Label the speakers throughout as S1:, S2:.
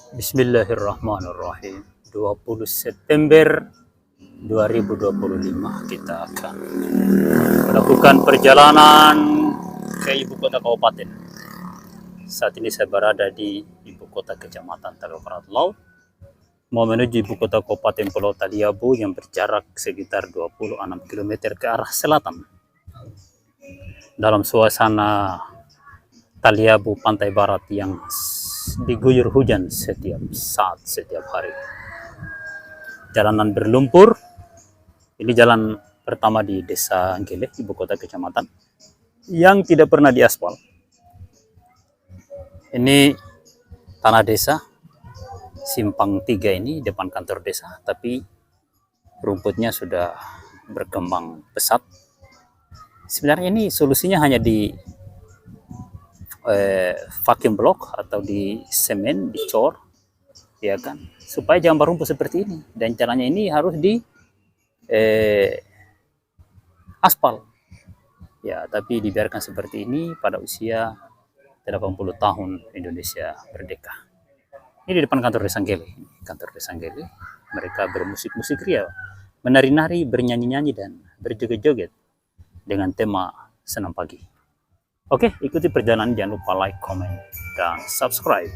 S1: Bismillahirrahmanirrahim. 20 September 2025 kita akan melakukan perjalanan ke ibu kota kabupaten. Saat ini saya berada di ibu kota kecamatan Tagak Barat Laut, mau menuju ibu kota kabupaten Pulau Taliabu yang berjarak sekitar 26 km ke arah selatan. Dalam suasana Taliabu pantai barat yang diguyur hujan setiap saat, setiap hari. Jalanan berlumpur. Ini jalan pertama di Desa Anggele, ibu kota kecamatan, yang tidak pernah diaspal. Ini tanah desa, simpang 3 ini depan kantor desa, tapi rumputnya sudah berkembang pesat. Sebenarnya ini solusinya hanya di vacuum block atau di semen, dicor, ya kan, supaya jangan berumput seperti ini. Dan caranya ini harus di aspal, ya, tapi dibiarkan seperti ini pada usia 80 tahun Indonesia merdeka. Ini di depan kantor Desa Anggele. Kantor Desa Anggele, mereka bermusik-musik ria, menari-nari, bernyanyi-nyanyi, dan berjoget-joget dengan tema senam pagi. Oke, ikuti perjalanan, jangan lupa like, comment, dan subscribe.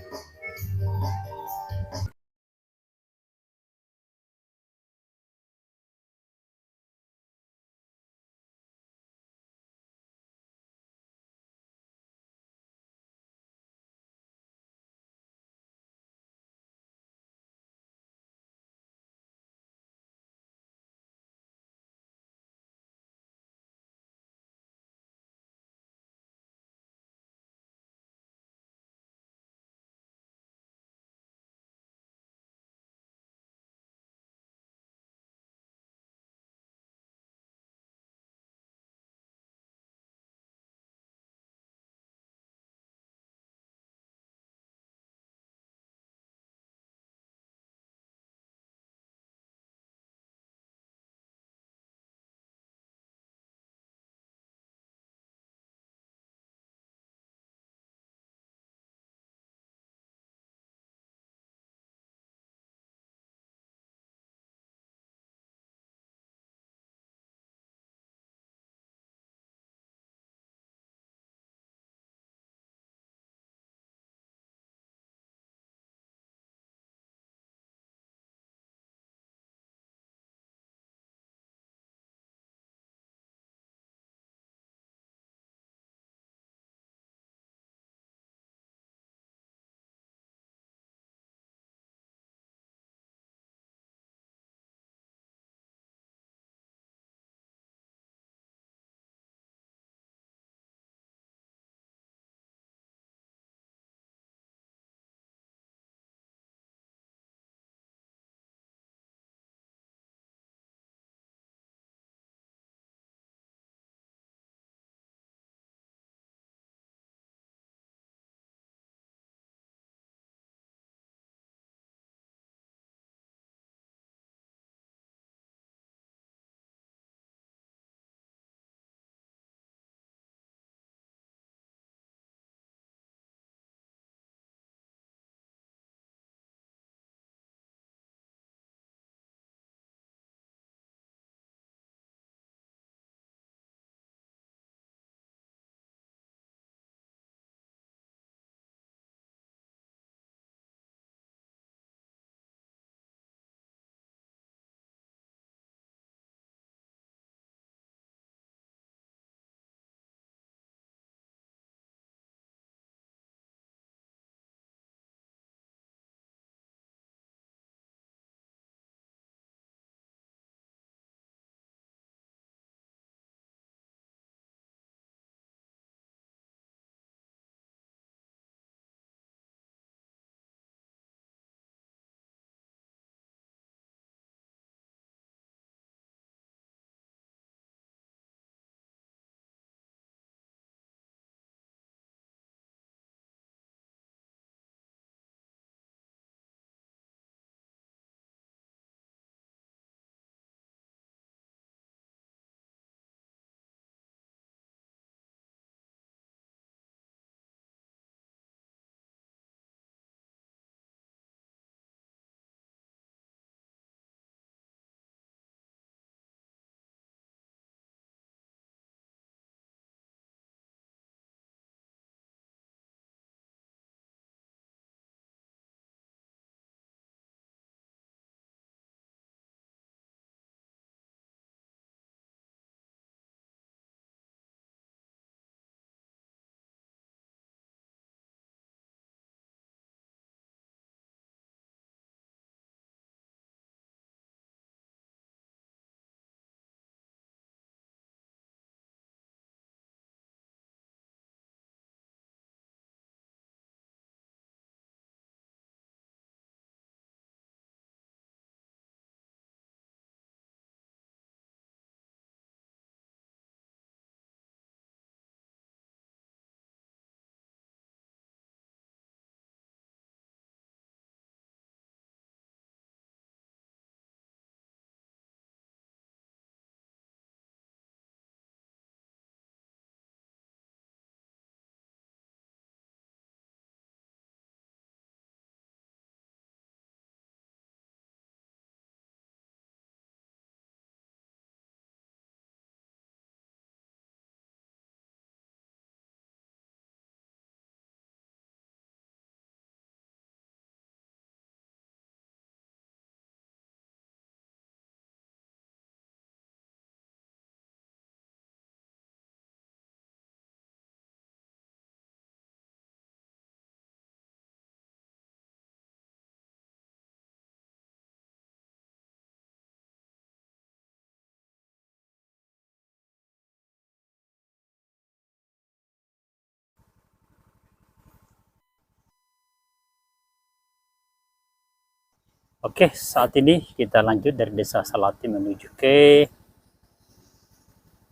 S1: Oke, saat ini kita lanjut dari Desa Salati menuju ke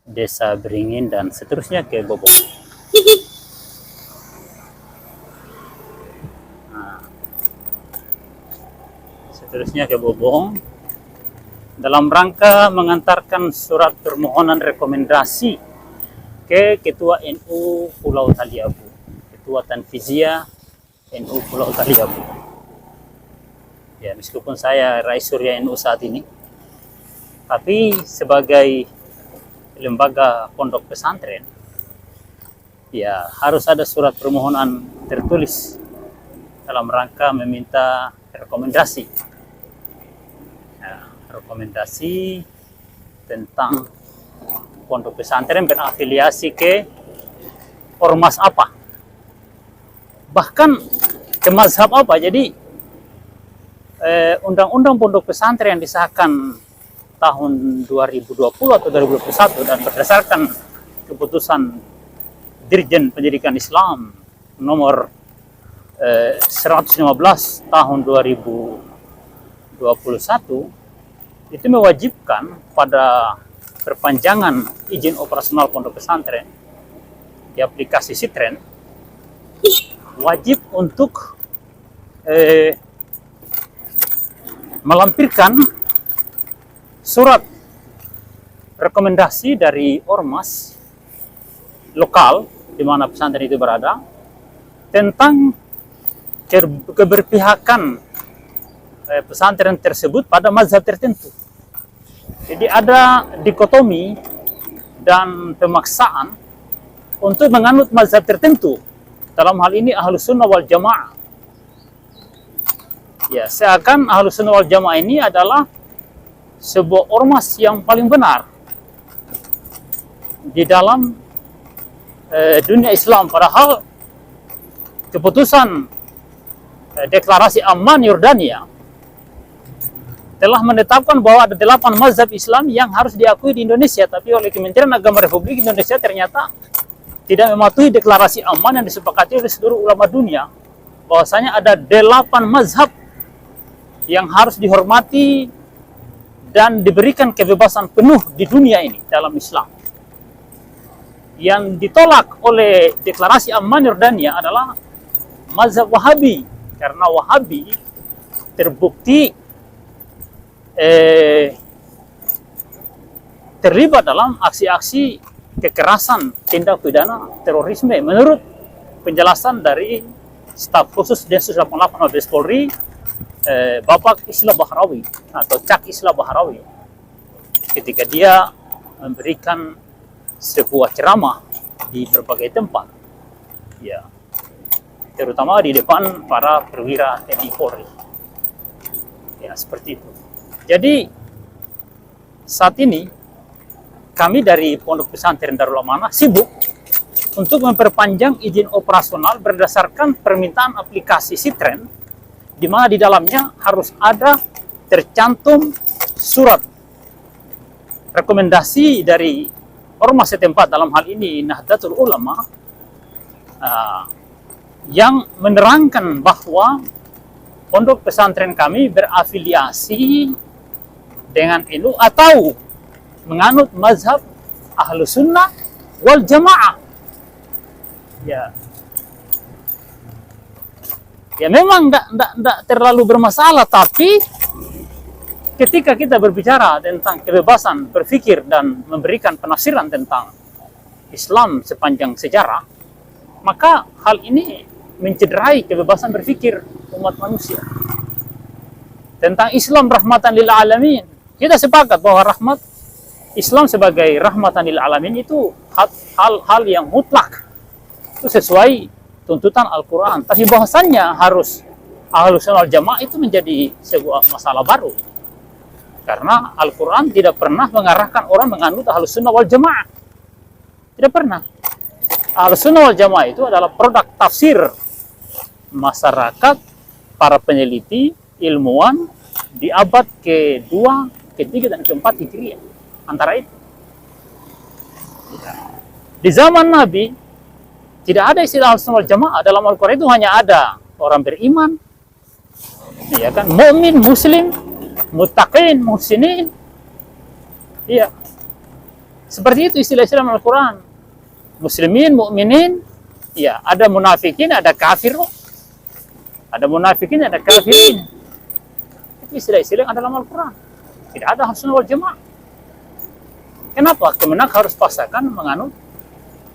S1: Desa Beringin dan seterusnya ke Bobong. Nah, seterusnya ke Bobong dalam rangka mengantarkan surat permohonan rekomendasi ke Ketua NU Pulau Taliabu, Ketua Tanfizia NU Pulau Taliabu. Ya, meskipun saya Rais Surya NU saat ini, tapi sebagai lembaga pondok pesantren, ya harus ada surat permohonan tertulis dalam rangka meminta rekomendasi. Ya, rekomendasi tentang pondok pesantren berafiliasi ke ormas apa, bahkan ke mazhab apa. Jadi undang-undang pondok pesantren yang disahkan tahun 2020 atau 2021 dan berdasarkan keputusan Dirjen Pendidikan Islam nomor 115 tahun 2021 itu mewajibkan pada perpanjangan izin operasional pondok pesantren di aplikasi Sitren wajib untuk melampirkan surat rekomendasi dari ormas lokal di mana pesantren itu berada tentang keberpihakan pesantren tersebut pada mazhab tertentu. Jadi ada dikotomi dan pemaksaan untuk menganut mazhab tertentu. Dalam hal ini Ahlus Sunnah wal Jamaah. Ya, seakan Ahlus Sunnah wal Jamaah ini adalah sebuah ormas yang paling benar di dalam dunia Islam. Padahal keputusan deklarasi Amman Yordania telah menetapkan bahwa ada 8 mazhab Islam yang harus diakui di Indonesia, tapi oleh Kementerian Agama Republik Indonesia ternyata tidak mematuhi deklarasi Amman yang disepakati oleh seluruh ulama dunia, bahwasanya ada 8 mazhab yang harus dihormati dan diberikan kebebasan penuh di dunia ini dalam Islam. Yang ditolak oleh deklarasi Amman Yordania adalah mazhab Wahabi, karena Wahabi terbukti terlibat dalam aksi-aksi kekerasan, tindak pidana terorisme menurut penjelasan dari staf khusus Densus 88 Mabes Polri, Bapak Islah Bahrawi atau Cak Islah Bahrawi, ketika dia memberikan sebuah ceramah di berbagai tempat, ya, terutama di depan para perwira TNI Polri, ya seperti itu. Jadi saat ini kami dari Pondok Pesantren Darul Amanah sibuk untuk memperpanjang izin operasional berdasarkan permintaan aplikasi Sitren, di mana di dalamnya harus ada tercantum surat rekomendasi dari ormas setempat, dalam hal ini Nahdlatul Ulama, yang menerangkan bahwa pondok pesantren kami berafiliasi dengan NU atau menganut mazhab Ahlus Sunnah wal Jamaah. Ya, ya memang enggak terlalu bermasalah, tapi ketika kita berbicara tentang kebebasan berpikir dan memberikan penafsiran tentang Islam sepanjang sejarah, maka hal ini mencederai kebebasan berpikir umat manusia. Tentang Islam rahmatan lil alamin, kita sepakat bahwa rahmat Islam sebagai rahmatan lil alamin itu hal yang mutlak, itu sesuai tuntutan Al-Quran. Tapi bahwasannya harus Ahlus Sunnah wal Jamaah itu menjadi sebuah masalah baru, karena Al-Quran tidak pernah mengarahkan orang menganut Ahlus Sunnah wal Jamaah. Tidak pernah. Ahlus Sunnah wal Jamaah itu adalah produk tafsir masyarakat, para peneliti, ilmuwan di abad ke-2, ke-3, dan ke-4 Hijriah. Antara itu. Di zaman Nabi tidak ada istilah Ahlus Sunnah wal Jamaah. Dalam Al-Quran itu hanya ada orang beriman, Ya kan, mukmin, muslim, muttaqin, muhsinin. Iya. Seperti itu istilah-istilah Al-Quran. Muslimin, mukminin, ya, ada munafikin, ada kafir. Ada munafikin, ada kafirin. Itu istilah-istilah yang ada dalam Al-Quran. Tidak ada Ahlus Sunnah wal Jamaah. Kenapa? Kemenak harus paksakan menganut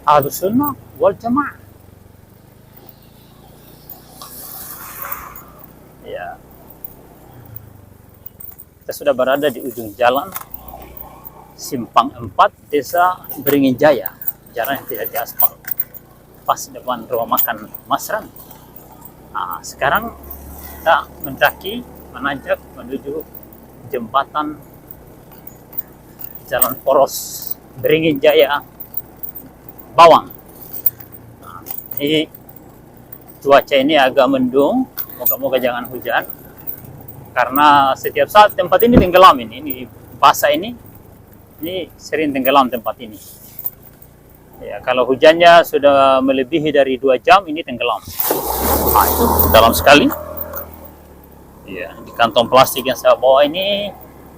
S1: Ahlus Sunnah wal Jamaah. Ya. Kita sudah berada di ujung jalan Simpang 4, Desa Beringin Jaya. Jalan yang tidak diaspal. Pas depan rumah makan Mas Ran. Nah, sekarang kita mendaki, menanjak menuju jembatan Jalan Poros Beringin Jaya Bawang. Nah, ini cuaca ini agak mendung, moga-moga jangan hujan, karena setiap saat tempat ini tenggelam. Ini basah ini sering tenggelam tempat ini. Ya, kalau hujannya sudah melebihi dari 2 jam, ini tenggelam. Nah, itu dalam sekali. Ya, di kantong plastik yang saya bawa ini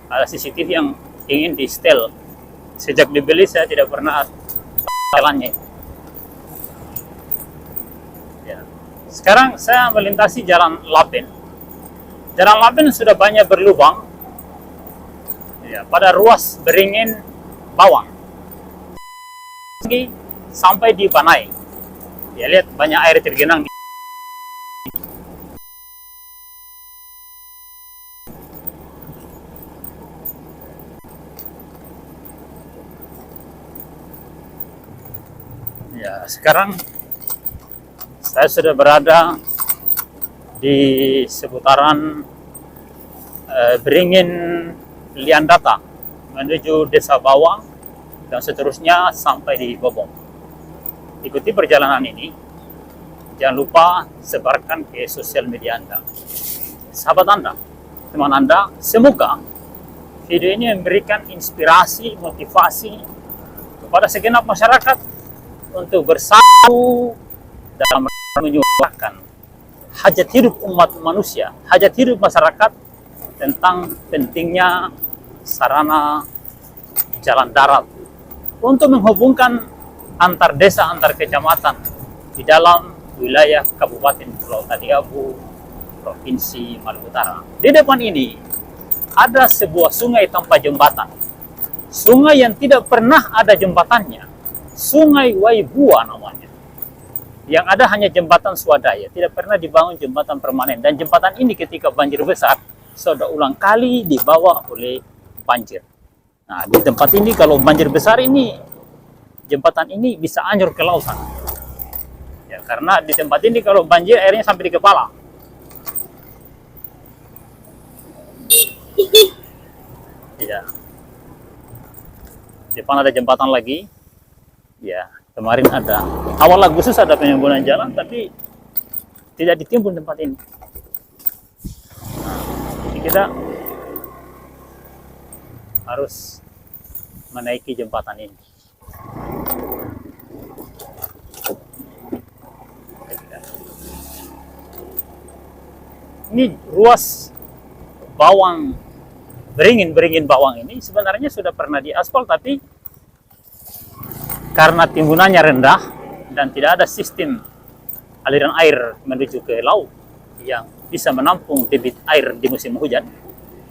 S1: ada CCTV yang ingin di setel. Sejak dibeli saya tidak pernah jalannya. Ya. Sekarang saya melintasi Jalan Lapen. Jalan Lapen sudah banyak berlubang. Ya, pada ruas Beringin Bawang. Sampai di Panai. Ya, lihat banyak air tergenang di ya. Sekarang saya sudah berada di seputaran Beringin Liandata menuju Desa Bawang dan seterusnya sampai di Bobong. Ikuti perjalanan ini. Jangan lupa sebarkan ke sosial media Anda. Sahabat Anda, teman Anda, semoga video ini memberikan inspirasi, motivasi kepada segenap masyarakat untuk bersatu dalam menyuarakan hajat hidup umat manusia, hajat hidup masyarakat tentang pentingnya sarana jalan darat untuk menghubungkan antar desa, antar kecamatan di dalam wilayah Kabupaten Pulau Taliabu, Provinsi Maluku Utara. Di depan ini ada sebuah sungai tanpa jembatan. Sungai yang tidak pernah ada jembatannya. Sungai Waibua namanya. Yang ada hanya jembatan swadaya, tidak pernah dibangun jembatan permanen. Dan jembatan ini ketika banjir besar, sudah ulang kali dibawa oleh banjir. Nah, di tempat ini kalau banjir besar ini, jembatan ini bisa anjur ke lautan. Ya, karena di tempat ini kalau banjir airnya sampai di kepala. Ya. Depan ada jembatan lagi. Ya, kemarin ada. Awal Agustus ada penyembuhan jalan, tapi tidak ditimbun tempat ini. Nah, jadi kita harus menaiki jembatan ini. Ini ruas Bawang Beringin Bawang ini sebenarnya sudah pernah diaspal, tapi karena timbunannya rendah dan tidak ada sistem aliran air menuju ke laut yang bisa menampung debit air di musim hujan,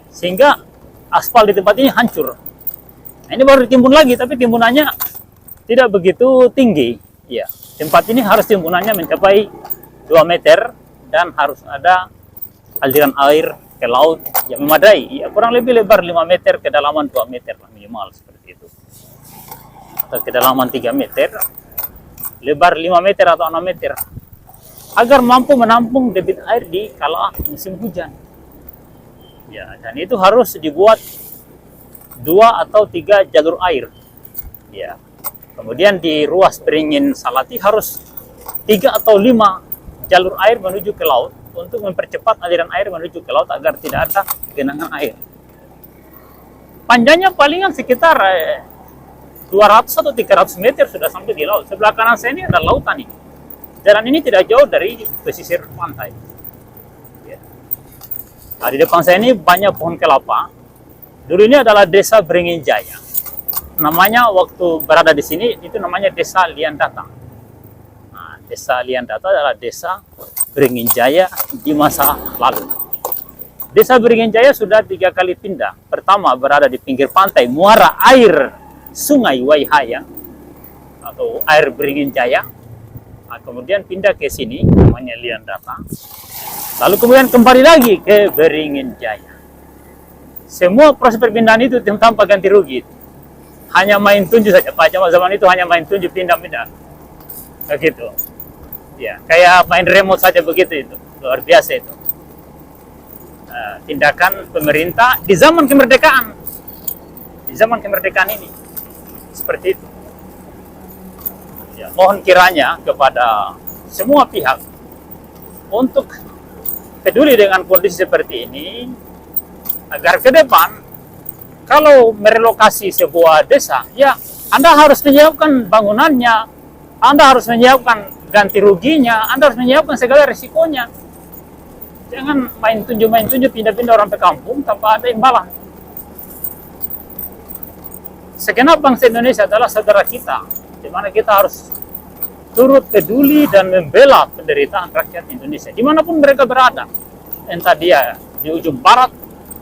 S1: sehingga aspal di tempat ini hancur. Nah, ini baru ditimbun lagi, tapi timbunannya tidak begitu tinggi. Ya, tempat ini harus timbunannya mencapai 2 meter dan harus ada aliran air ke laut yang memadai. Ya, kurang lebih lebar 5 meter, kedalaman 2 meter lah minimal, seperti itu. Atau kedalaman 3 meter, lebar 5 meter atau 6 meter. Agar mampu menampung debit air di kala musim hujan. Ya, dan itu harus dibuat 2 atau 3 jalur air. Ya. Kemudian di ruas Beringin Salati harus 3 atau 5 jalur air menuju ke laut untuk mempercepat aliran air menuju ke laut agar tidak ada genangan air. Panjangnya palingan sekitar 200 atau 300 meter sudah sampai di laut. Sebelah kanan saya ini ada lautan ini. Jalan ini tidak jauh dari pesisir pantai. Ya. Nah, di depan saya ini banyak pohon kelapa. Dulu ini adalah desa Beringin Jaya. Namanya waktu berada di sini itu namanya desa Liandata. Nah, desa Liandata adalah desa Beringin Jaya di masa lalu. Desa Beringin Jaya sudah 3 kali pindah. Pertama berada di pinggir pantai muara air Sungai Waihaya atau air Beringin Jaya. Nah, kemudian pindah ke sini namanya Liandata. Lalu kemudian kembali lagi ke Beringin Jaya. Semua proses perpindahan itu tanpa ganti rugi. Hanya main tunjuk saja. Pak Jamal zaman itu hanya main tunjuk pindah-pindah. Begitu. Ya, kayak main remote saja begitu itu. Luar biasa itu. Tindakan pemerintah di zaman kemerdekaan. Di zaman kemerdekaan ini. Seperti itu. Ya, mohon kiranya kepada semua pihak untuk peduli dengan kondisi seperti ini, agar ke depan kalau merelokasi sebuah desa, ya Anda harus menyiapkan bangunannya, Anda harus menyiapkan ganti ruginya, Anda harus menyiapkan segala risikonya. Jangan main tunjuk pindah-pindah orang ke kampung tanpa ada imbalan. Segenap bangsa Indonesia adalah saudara kita, di mana kita harus turut peduli dan membela penderitaan rakyat Indonesia dimanapun mereka berada, entah dia di ujung barat,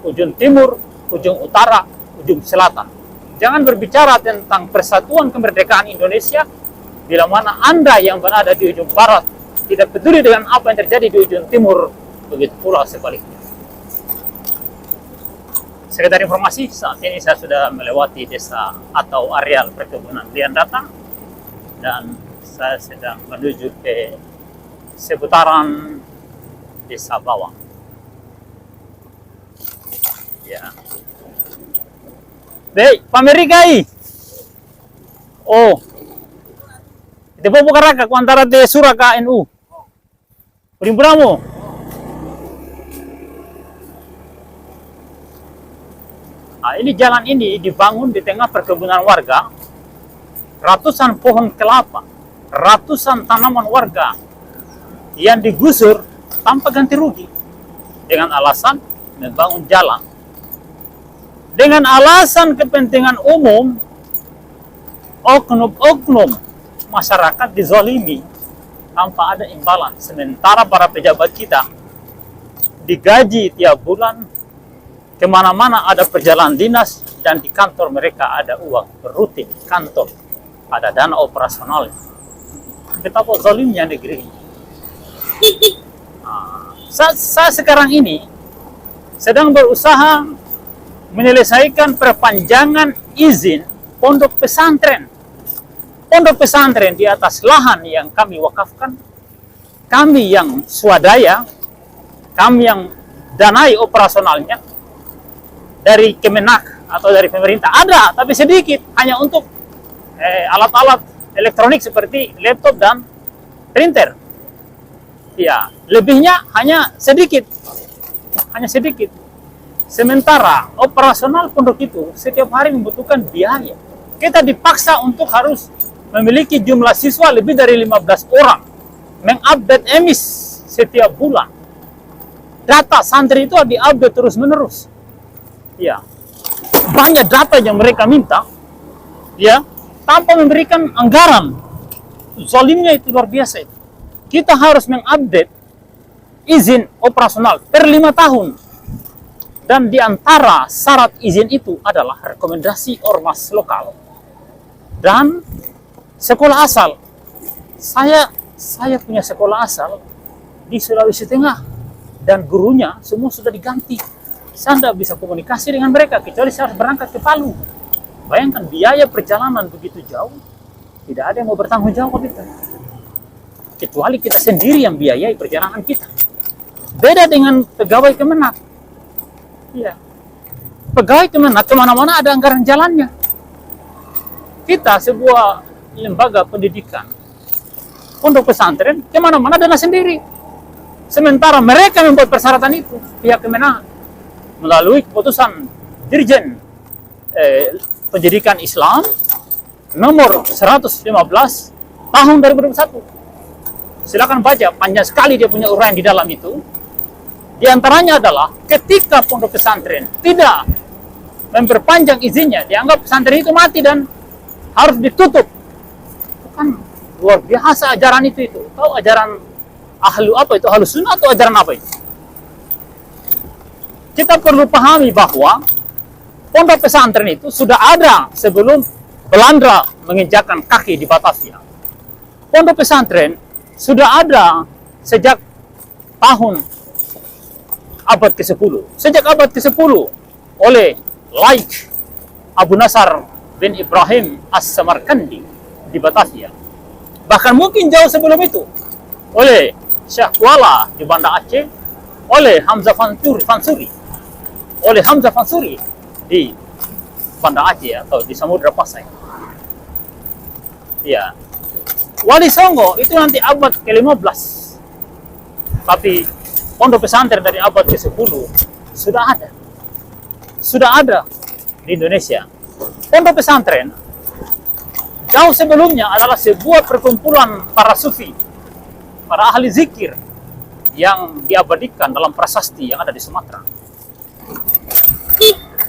S1: ujung timur, ujung utara, ujung selatan. Jangan berbicara tentang persatuan kemerdekaan Indonesia bila mana Anda yang berada di ujung barat tidak peduli dengan apa yang terjadi di ujung timur, begitu pula sebaliknya. Sekedar informasi, saat ini saya sudah melewati desa atau areal perkebunan Liandata dan saya sedang menuju ke seputaran Desa Bawang. Ya. Baik, pamerikai. Oh. Depo bukaraka ku antara de Suraka NU. Urimburamo. Nah, ini jalan ini dibangun di tengah perkebunan warga. Ratusan pohon kelapa, ratusan tanaman warga yang digusur tanpa ganti rugi dengan alasan membangun jalan. Dengan alasan kepentingan umum, oknum-oknum masyarakat dizolimi tanpa ada imbalan. Sementara para pejabat kita digaji tiap bulan, kemana-mana ada perjalanan dinas, dan di kantor mereka ada uang rutin kantor, ada dana operasional. Betapa zalimnya negeri. Saya sekarang ini sedang berusaha menyelesaikan perpanjangan izin pondok pesantren. Pondok pesantren di atas lahan yang kami wakafkan, kami yang swadaya, kami yang danai operasionalnya dari Kemenak atau dari pemerintah. Ada, tapi sedikit, hanya untuk alat-alat elektronik seperti laptop dan printer. Ya, lebihnya hanya sedikit. Hanya sedikit. Sementara operasional pondok itu setiap hari membutuhkan biaya. Kita dipaksa untuk harus memiliki jumlah siswa lebih dari 15 orang. Mengupdate emis setiap bulan. Data santri itu diupdate terus-menerus. Ya. Banyak data yang mereka minta, ya, tanpa memberikan anggaran. Zalimnya itu luar biasa itu. Kita harus mengupdate izin operasional per 5 tahun. Dan di antara syarat izin itu adalah rekomendasi ormas lokal dan sekolah asal. Saya punya sekolah asal di Sulawesi Tengah dan gurunya semua sudah diganti. Saya tidak bisa komunikasi dengan mereka kecuali saya harus berangkat ke Palu. Bayangkan biaya perjalanan begitu jauh, tidak ada yang mau bertanggung jawab itu. Kecuali kita sendiri yang biayai perjalanan kita. Beda dengan pegawai Kemenak. Ya. Pegawai Kemenak kemana-mana ada anggaran jalannya. Kita sebuah lembaga pendidikan, pondok pesantren, kemana-mana dana sendiri. Sementara mereka membuat persyaratan itu, pihak Kemenak, melalui keputusan Dirjen Pendidikan Islam nomor 115 tahun 2021. Silakan baca, panjang sekali dia punya uraian di dalam itu. Di antaranya adalah ketika pondok pesantren tidak memperpanjang izinnya, dianggap pesantren itu mati dan harus ditutup. Kan luar biasa ajaran itu. Tahu ajaran ahlu sunnah atau ajaran apa itu? Kita perlu pahami bahwa pondok pesantren itu sudah ada sebelum Belanda menginjakkan kaki di Batavia. Pondok pesantren sudah ada sejak tahun abad ke-10. Sejak abad ke-10 oleh Laik Abu Nasar bin Ibrahim As-Samarkandi di Batavia. Bahkan mungkin jauh sebelum itu oleh Syekh Kuala di Banda Aceh, oleh Hamzah Fansuri di Banda Aceh atau di Samudra Pasai. Ya. Wali Songo itu nanti abad ke-15. Tapi pondok pesantren dari abad ke-10 sudah ada di Indonesia. Pondok pesantren jauh sebelumnya adalah sebuah perkumpulan para sufi, para ahli zikir yang diabadikan dalam prasasti yang ada di Sumatera.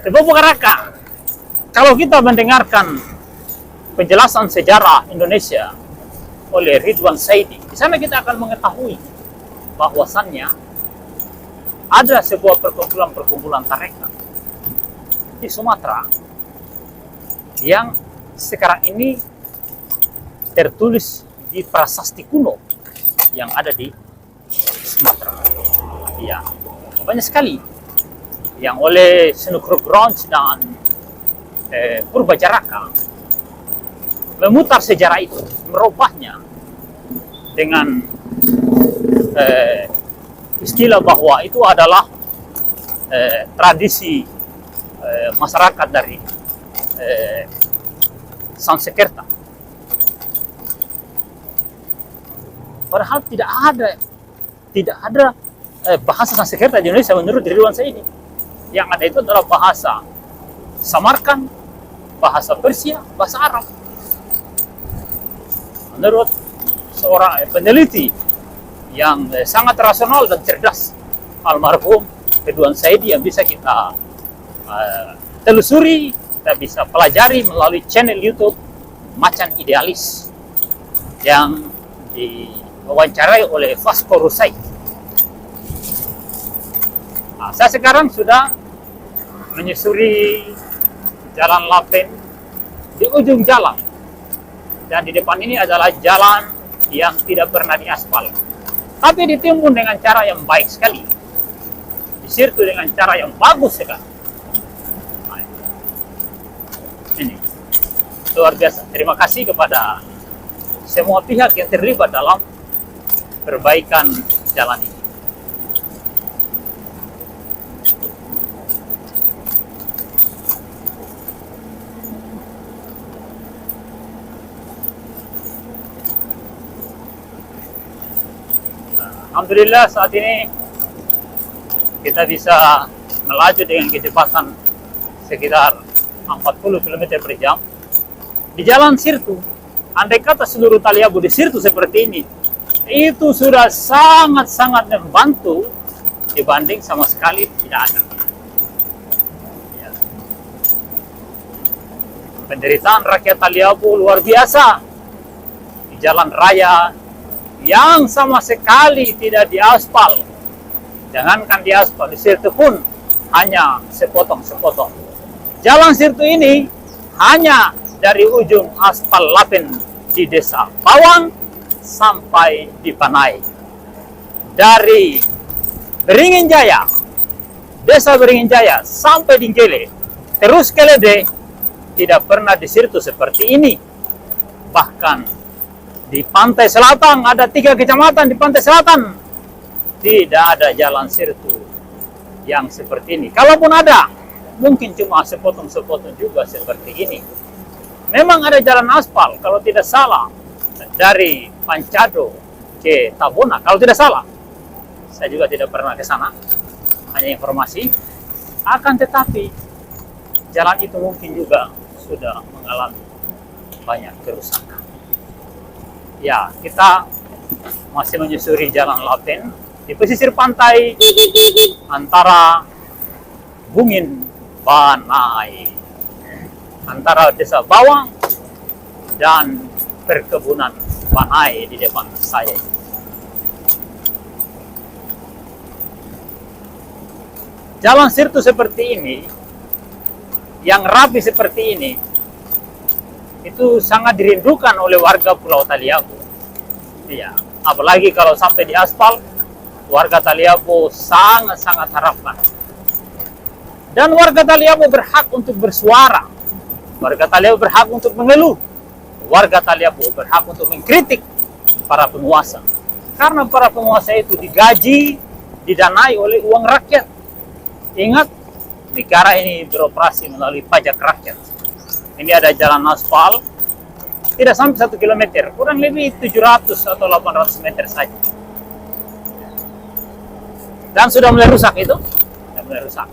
S1: Ibu Raka, kalau kita mendengarkan penjelasan sejarah Indonesia oleh Ridwan Saidi, di sana kita akan mengetahui bahwasannya ada sebuah perkumpulan tarekat di Sumatera yang sekarang ini tertulis di prasasti kuno yang ada di Sumatera. Ya, banyak sekali yang oleh Senukrogrounds dan Purbajaraka memutar sejarah itu, merubahnya dengan istilah bahwa itu adalah tradisi masyarakat dari Sansekerta. Padahal tidak ada bahasa Sansekerta di Indonesia menurut Ridwan Saidi. Yang ada itu adalah bahasa Samarkand, bahasa Persia, bahasa Arab. Menurut seorang peneliti yang sangat rasional dan cerdas, almarhum Ridwan Saidi, yang bisa kita telusuri, kita bisa pelajari melalui channel YouTube Macan Idealis yang diwawancarai oleh Vasco Rusai. Nah, saya sekarang sudah menyusuri Jalan Lapen di ujung jalan, dan di depan ini adalah jalan yang tidak pernah diaspal, tapi ditimbun dengan cara yang baik sekali, disirtu dengan cara yang bagus sekali. Nah, ini luar biasa. Terima kasih kepada semua pihak yang terlibat dalam perbaikan jalan ini. Alhamdulillah saat ini kita bisa melaju dengan kecepatan sekitar 40 km per jam di jalan sirtu. Andai kata seluruh Taliabu di sirtu seperti ini, itu sudah sangat-sangat membantu dibanding sama sekali tidak ada. Ya. Penderitaan rakyat Taliabu luar biasa di jalan raya yang sama sekali tidak diaspal. Jangankan diaspal, di sirtu pun hanya sepotong-sepotong. Jalan sirtu ini hanya dari ujung aspal Lapen di desa Bawang sampai di Panai. Dari Beringin Jaya, desa Beringin Jaya sampai di Gele, terus ke Lede, tidak pernah di sirtu seperti ini. Bahkan di pantai selatan, ada 3 kecamatan di pantai selatan, tidak ada jalan sirtu yang seperti ini. Kalaupun ada, mungkin cuma sepotong-sepotong juga seperti ini. Memang ada jalan aspal, kalau tidak salah, dari Pancado ke Tabona, kalau tidak salah. Saya juga tidak pernah ke sana, hanya informasi. Akan tetapi, jalan itu mungkin juga sudah mengalami banyak kerusakan. Ya, kita masih menyusuri jalan Lapen di pesisir pantai antara Bungin Banai, antara desa Bawang dan perkebunan Banai di depan saya. Jalan sirtu seperti ini, yang rapi seperti ini, itu sangat dirindukan oleh warga Pulau Taliabu. Iya, apalagi kalau sampai di aspal, warga Taliabu sangat-sangat harapkan. Dan warga Taliabu berhak untuk bersuara. Warga Taliabu berhak untuk mengeluh. Warga Taliabu berhak untuk mengkritik para penguasa. Karena para penguasa itu digaji, didanai oleh uang rakyat. Ingat, negara ini beroperasi melalui pajak rakyat. Ini ada jalan aspal, tidak sampai 1 kilometer, kurang lebih 700 atau 800 meter saja. Dan sudah mulai rusak itu, sudah mulai rusak.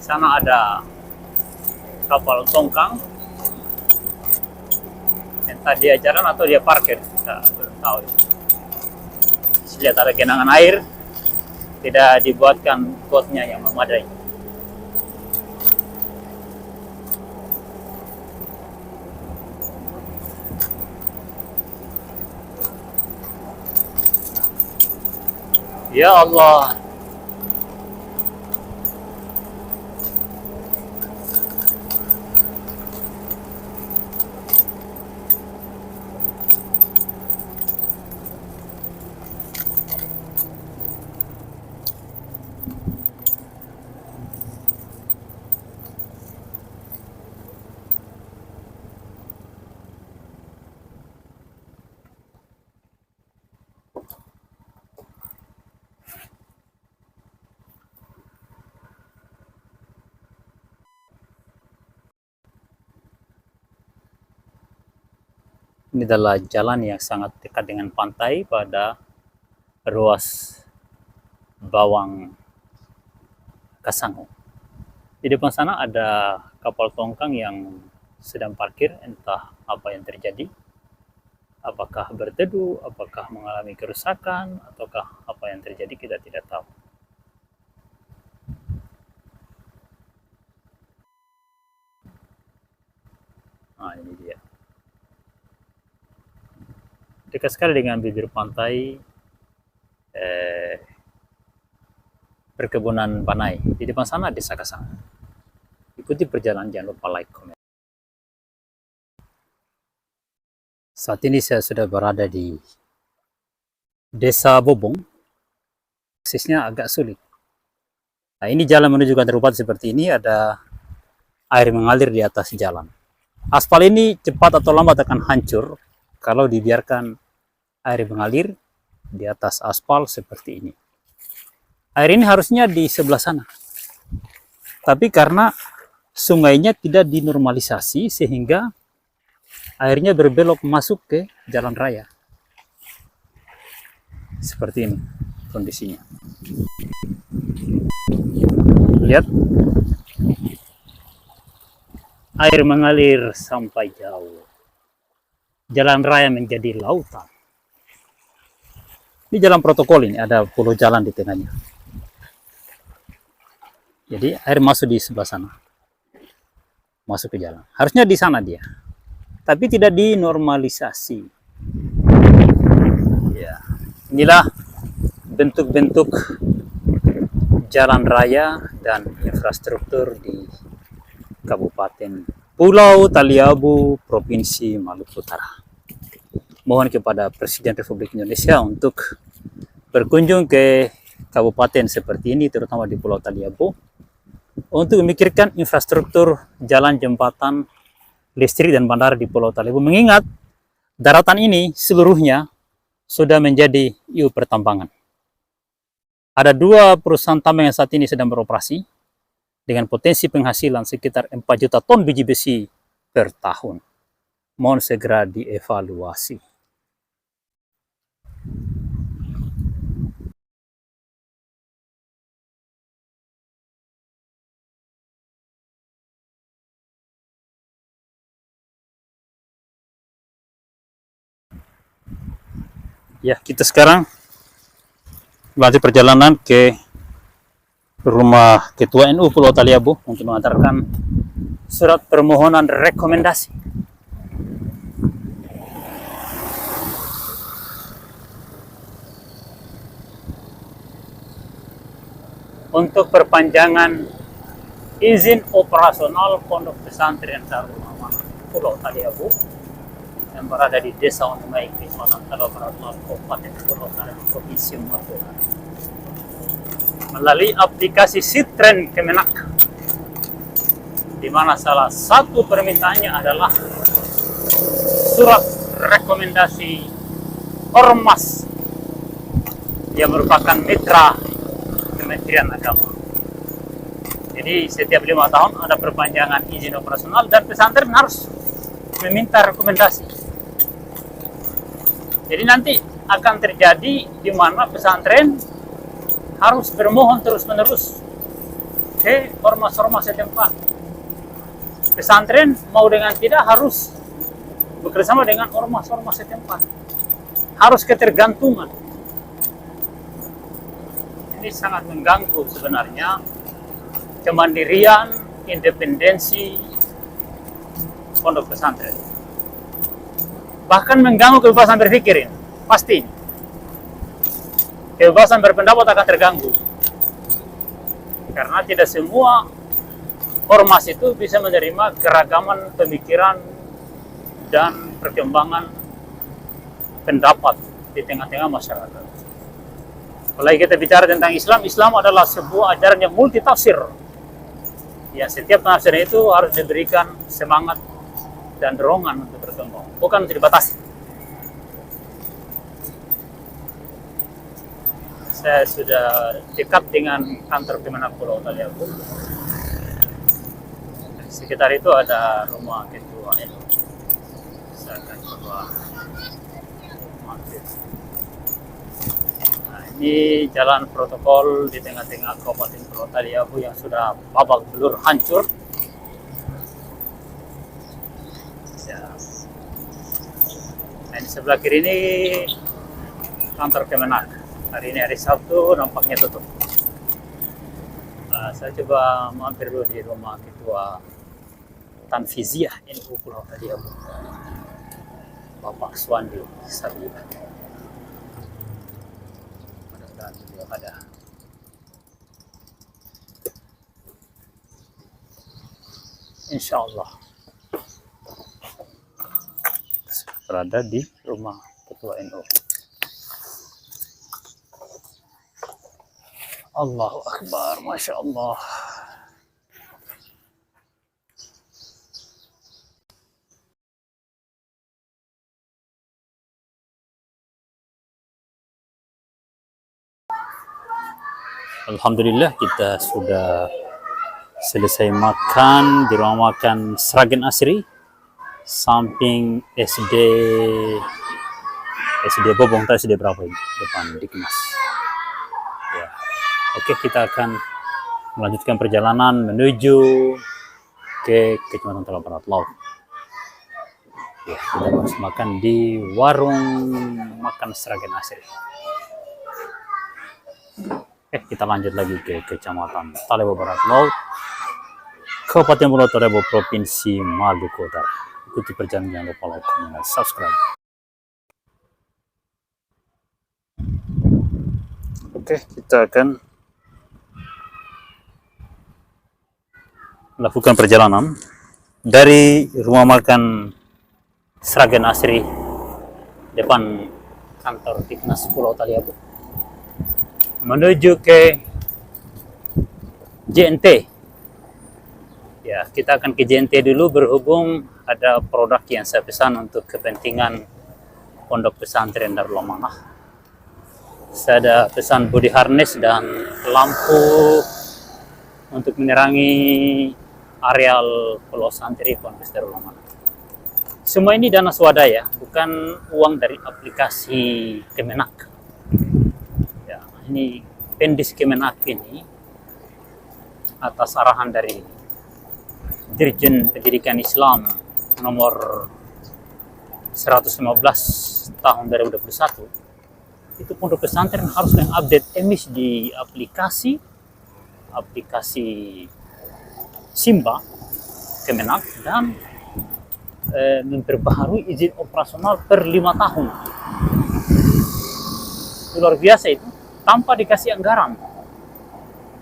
S1: Sana ada kapal tongkang, entah dia jalan atau dia parkir, kita belum tahu. Lihat ada genangan air, tidak dibuatkan kotnya yang memadai. Ya Allah. Ini adalah jalan yang sangat dekat dengan pantai pada ruas Bawang Kasango. Di depan sana ada kapal tongkang yang sedang parkir, entah apa yang terjadi. Apakah berteduh, apakah mengalami kerusakan, ataukah apa yang terjadi, kita tidak tahu. Nah, ini dia. Dekat sekali dengan bibir pantai perkebunan Banai. Di depan sana desa Kasang. Ikuti perjalanan, jangan lupa like, komen. Saat ini saya sudah berada di Desa Bobong. Aksesnya agak sulit. Nah, ini jalan menuju kantor bupati seperti ini, ada air mengalir di atas jalan. Aspal ini cepat atau lambat akan hancur kalau dibiarkan air mengalir di atas aspal seperti ini. Air ini harusnya di sebelah sana. Tapi karena sungainya tidak dinormalisasi sehingga airnya berbelok masuk ke jalan raya. Seperti ini kondisinya. Lihat. Air mengalir sampai jauh. Jalan raya menjadi lautan. Ini jalan protokol, ini ada 10 jalan di tengahnya. Jadi air masuk di sebelah sana. Masuk ke jalan. Harusnya di sana dia. Tapi tidak dinormalisasi. Ya. Inilah bentuk-bentuk jalan raya dan infrastruktur di Kabupaten Pulau Taliabu, Provinsi Maluku Utara. Mohon kepada Presiden Republik Indonesia untuk berkunjung ke kabupaten seperti ini, terutama di Pulau Taliabu, untuk memikirkan infrastruktur jalan, jembatan, listrik, dan bandara di Pulau Taliabu, mengingat daratan ini seluruhnya sudah menjadi IU pertambangan. Ada 2 perusahaan tambang yang saat ini sedang beroperasi dengan potensi penghasilan sekitar 4 juta ton biji besi per tahun. Mohon segera dievaluasi. Ya, kita sekarang lanjut perjalanan ke rumah Ketua NU Pulau Taliabu untuk mengantarkan surat permohonan rekomendasi. Untuk perpanjangan izin operasional Pondok Pesantren Darul Amanah Pulau Taliabu yang berada di Desa Onumai, Kecamatan Talabarat, Kabupaten Pulau Taliabu, Provinsi Maluku Utara, melalui aplikasi Sitren Kemenak, di mana salah satu permintaannya adalah surat rekomendasi Ormas yang merupakan mitra Kementerian Agama. Jadi setiap 5 tahun ada perpanjangan izin operasional dan pesantren harus meminta rekomendasi. Jadi nanti akan terjadi di mana pesantren harus bermohon terus-menerus ke ormas-ormas setempat. Pesantren mau dengan tidak harus bekerjasama dengan ormas-ormas setempat. Harus ketergantungan. Ini sangat mengganggu sebenarnya kemandirian, independensi pondok pesantren. Bahkan mengganggu kebebasan berpikir ini, pasti. Kebebasan berpendapat akan terganggu. Karena tidak semua ormas itu bisa menerima keragaman pemikiran dan perkembangan pendapat di tengah-tengah masyarakat. Kalau kita bicara tentang Islam, Islam adalah sebuah ajaran yang multitafsir. Ya, setiap tafsir itu harus diberikan semangat dan dorongan untuk berkembang, bukan untuk dibatasi. Saya sudah dekat dengan kantor Kemenak Pulau Taliabu. Di sekitar itu ada rumah Ketua NU. Saya akan coba mampir. Nah, ini jalan protokol di tengah-tengah Kabupaten Pulau Taliabu yang sudah babak belur hancur. Ya. Nah, di sebelah kiri ini kantor Kemenak. Hari ini hari Sabtu, nampaknya tutup. Nah, saya coba mampir dulu di rumah Ketua Tanfiziah NU Pulau Taliabu, Bapak Suwandi Sabila. Mudah-mudahan beliau ada. Insya Allah. Berada di rumah Ketua NU. Allahu Akbar, Masya Allah. Alhamdulillah kita sudah selesai makan di rumah makan Sragen Asri, samping SD Bobong, SD berapa ini? Depan Dikmas. Ya. Oke, kita akan melanjutkan perjalanan menuju ke Kecamatan Talabarat Laut. Ya, kita harus makan di warung makan Sragen Asri. Kita lanjut lagi ke Kecamatan Taliabu Barat Laut, Kabupaten Pulau Taliabu, Provinsi Maluku Utara. Ikuti perjalanan, jangan lupa like, comment, dan subscribe. Oke, kita akan melakukan perjalanan dari rumah makan Sragen Asri depan kantor Diknas Pulau Taliabu menuju ke JNT. Ya, kita akan ke JNT dulu berhubung ada produk yang saya pesan untuk kepentingan Pondok Pesantren Darul Amanah. Saya ada pesan body harness dan lampu untuk menerangi areal Pulau Santri Pondok Darul Amanah. Semua ini dana swadaya, bukan uang dari aplikasi Kemenak. Ya, ini pendis Kemenak ini atas arahan dari Dirjen Pendidikan Islam nomor 115 tahun 2021 itu pondok pesantren harus mengupdate emis di aplikasi Simba Kemenak dan memperbaharui izin operasional per 5 tahun. Luar biasa itu, tanpa dikasih anggaran.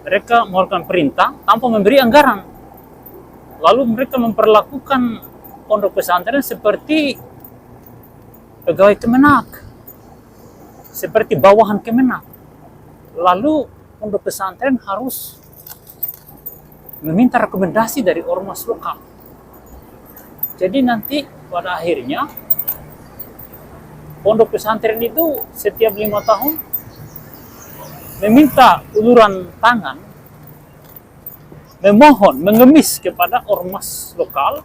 S1: Mereka mengeluarkan perintah tanpa memberi anggaran. Lalu mereka memperlakukan pondok pesantren seperti pegawai Kemenak, seperti bawahan Kemenak. Lalu pondok pesantren harus meminta rekomendasi dari ormas lokal. Jadi nanti pada akhirnya pondok pesantren itu setiap 5 tahun meminta uluran tangan, memohon, mengemis kepada ormas lokal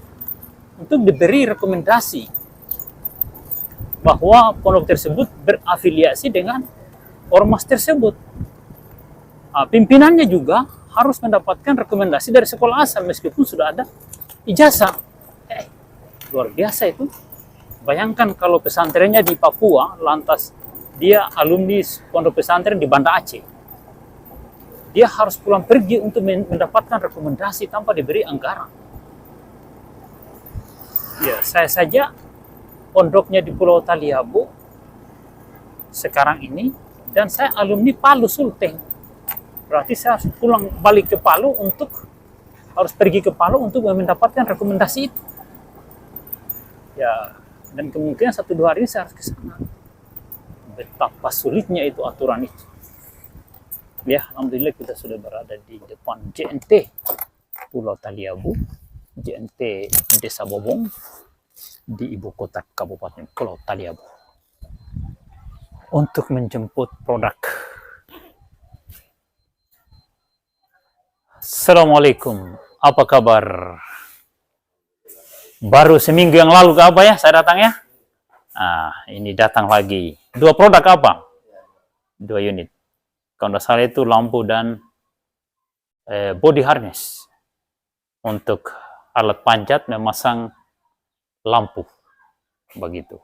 S1: untuk diberi rekomendasi bahwa pondok tersebut berafiliasi dengan ormas tersebut. Pimpinannya juga harus mendapatkan rekomendasi dari sekolah asal meskipun sudah ada ijazah. Luar biasa itu. Bayangkan kalau pesantrennya di Papua, lantas dia alumni pondok pesantren di Banda Aceh. Dia harus pulang pergi untuk mendapatkan rekomendasi tanpa diberi anggaran. Ya, saya saja pondoknya di Pulau Taliabu sekarang ini, dan saya alumni Palu Sulteng. Berarti saya harus pulang balik ke Palu harus pergi ke Palu untuk mendapatkan rekomendasi itu. Ya, dan kemungkinan 1-2 hari ini saya harus ke sana. Betapa sulitnya itu aturan itu. Ya, alhamdulillah kita sudah berada di depan JNT Pulau Taliabu, JNT Desa Bobong di ibu kota Kabupaten Pulau Taliabu untuk menjemput produk. Assalamualaikum, apa kabar? Baru seminggu yang lalu ke apa ya saya datang ya? Ini datang lagi. 2 produk apa? 2 unit. Kalau tidak salah itu lampu dan body harness. Untuk alat panjat memasang lampu. Begitu.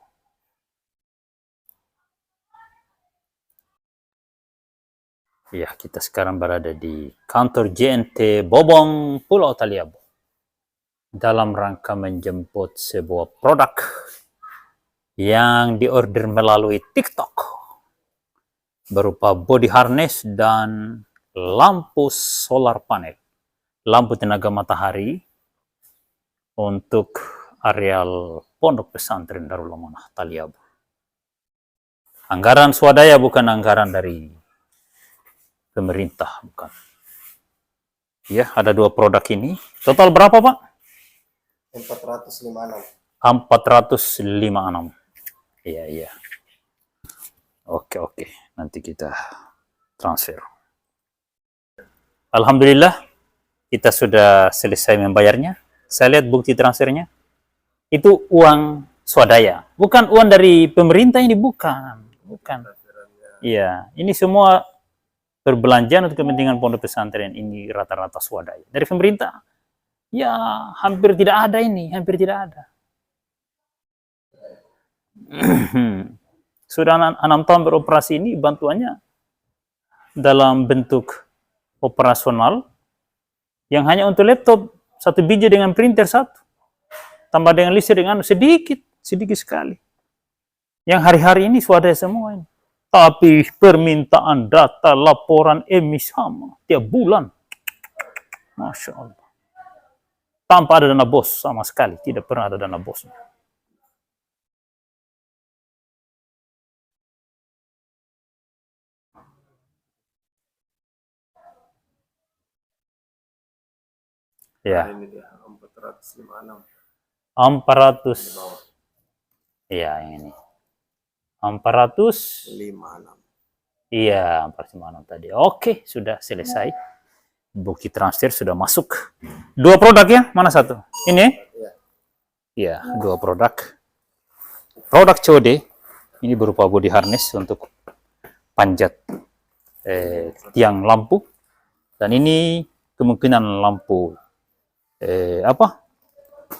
S1: Ya, kita sekarang berada di kantor JNT Bobong, Pulau Taliabu, dalam rangka menjemput sebuah produk yang diorder melalui TikTok berupa body harness dan lampu solar panel, lampu tenaga matahari untuk areal pondok pesantren Darul Amanah Taliabu. Anggaran swadaya, bukan anggaran dari pemerintah, bukan. Ya, ada 2 produk ini. Total berapa, Pak?
S2: 456.
S1: 456. Iya. Oke. Nanti kita transfer. Alhamdulillah, kita sudah selesai membayarnya. Saya lihat bukti transfernya. Itu uang swadaya. Bukan uang dari pemerintah ini, bukan. Iya, ini semua perbelanjaan untuk kepentingan pondok pesantren. Ini rata-rata swadaya. Dari pemerintah, ya hampir tidak ada ini, hampir tidak ada. Sudah 6 tahun beroperasi ini, bantuannya dalam bentuk operasional yang hanya untuk laptop 1 biji dengan printer 1, tambah dengan listrik dengan sedikit sekali. Yang hari-hari ini swadaya semua ini. Tapi permintaan data laporan emis sama tiap bulan, Masya Allah, tanpa ada dana bos sama sekali, tidak pernah ada dana bosnya. Ya.
S2: Ini dia 456.
S1: 400. Iya, yang ini.
S2: 456.
S1: Iya, 456 tadi. Oke, sudah selesai. Bukti transfer sudah masuk. 2 produk ya? Mana satu? Ini? Iya, 2 produk. Produk COD. Ini berupa body harness untuk panjat tiang lampu. Dan ini kemungkinan lampu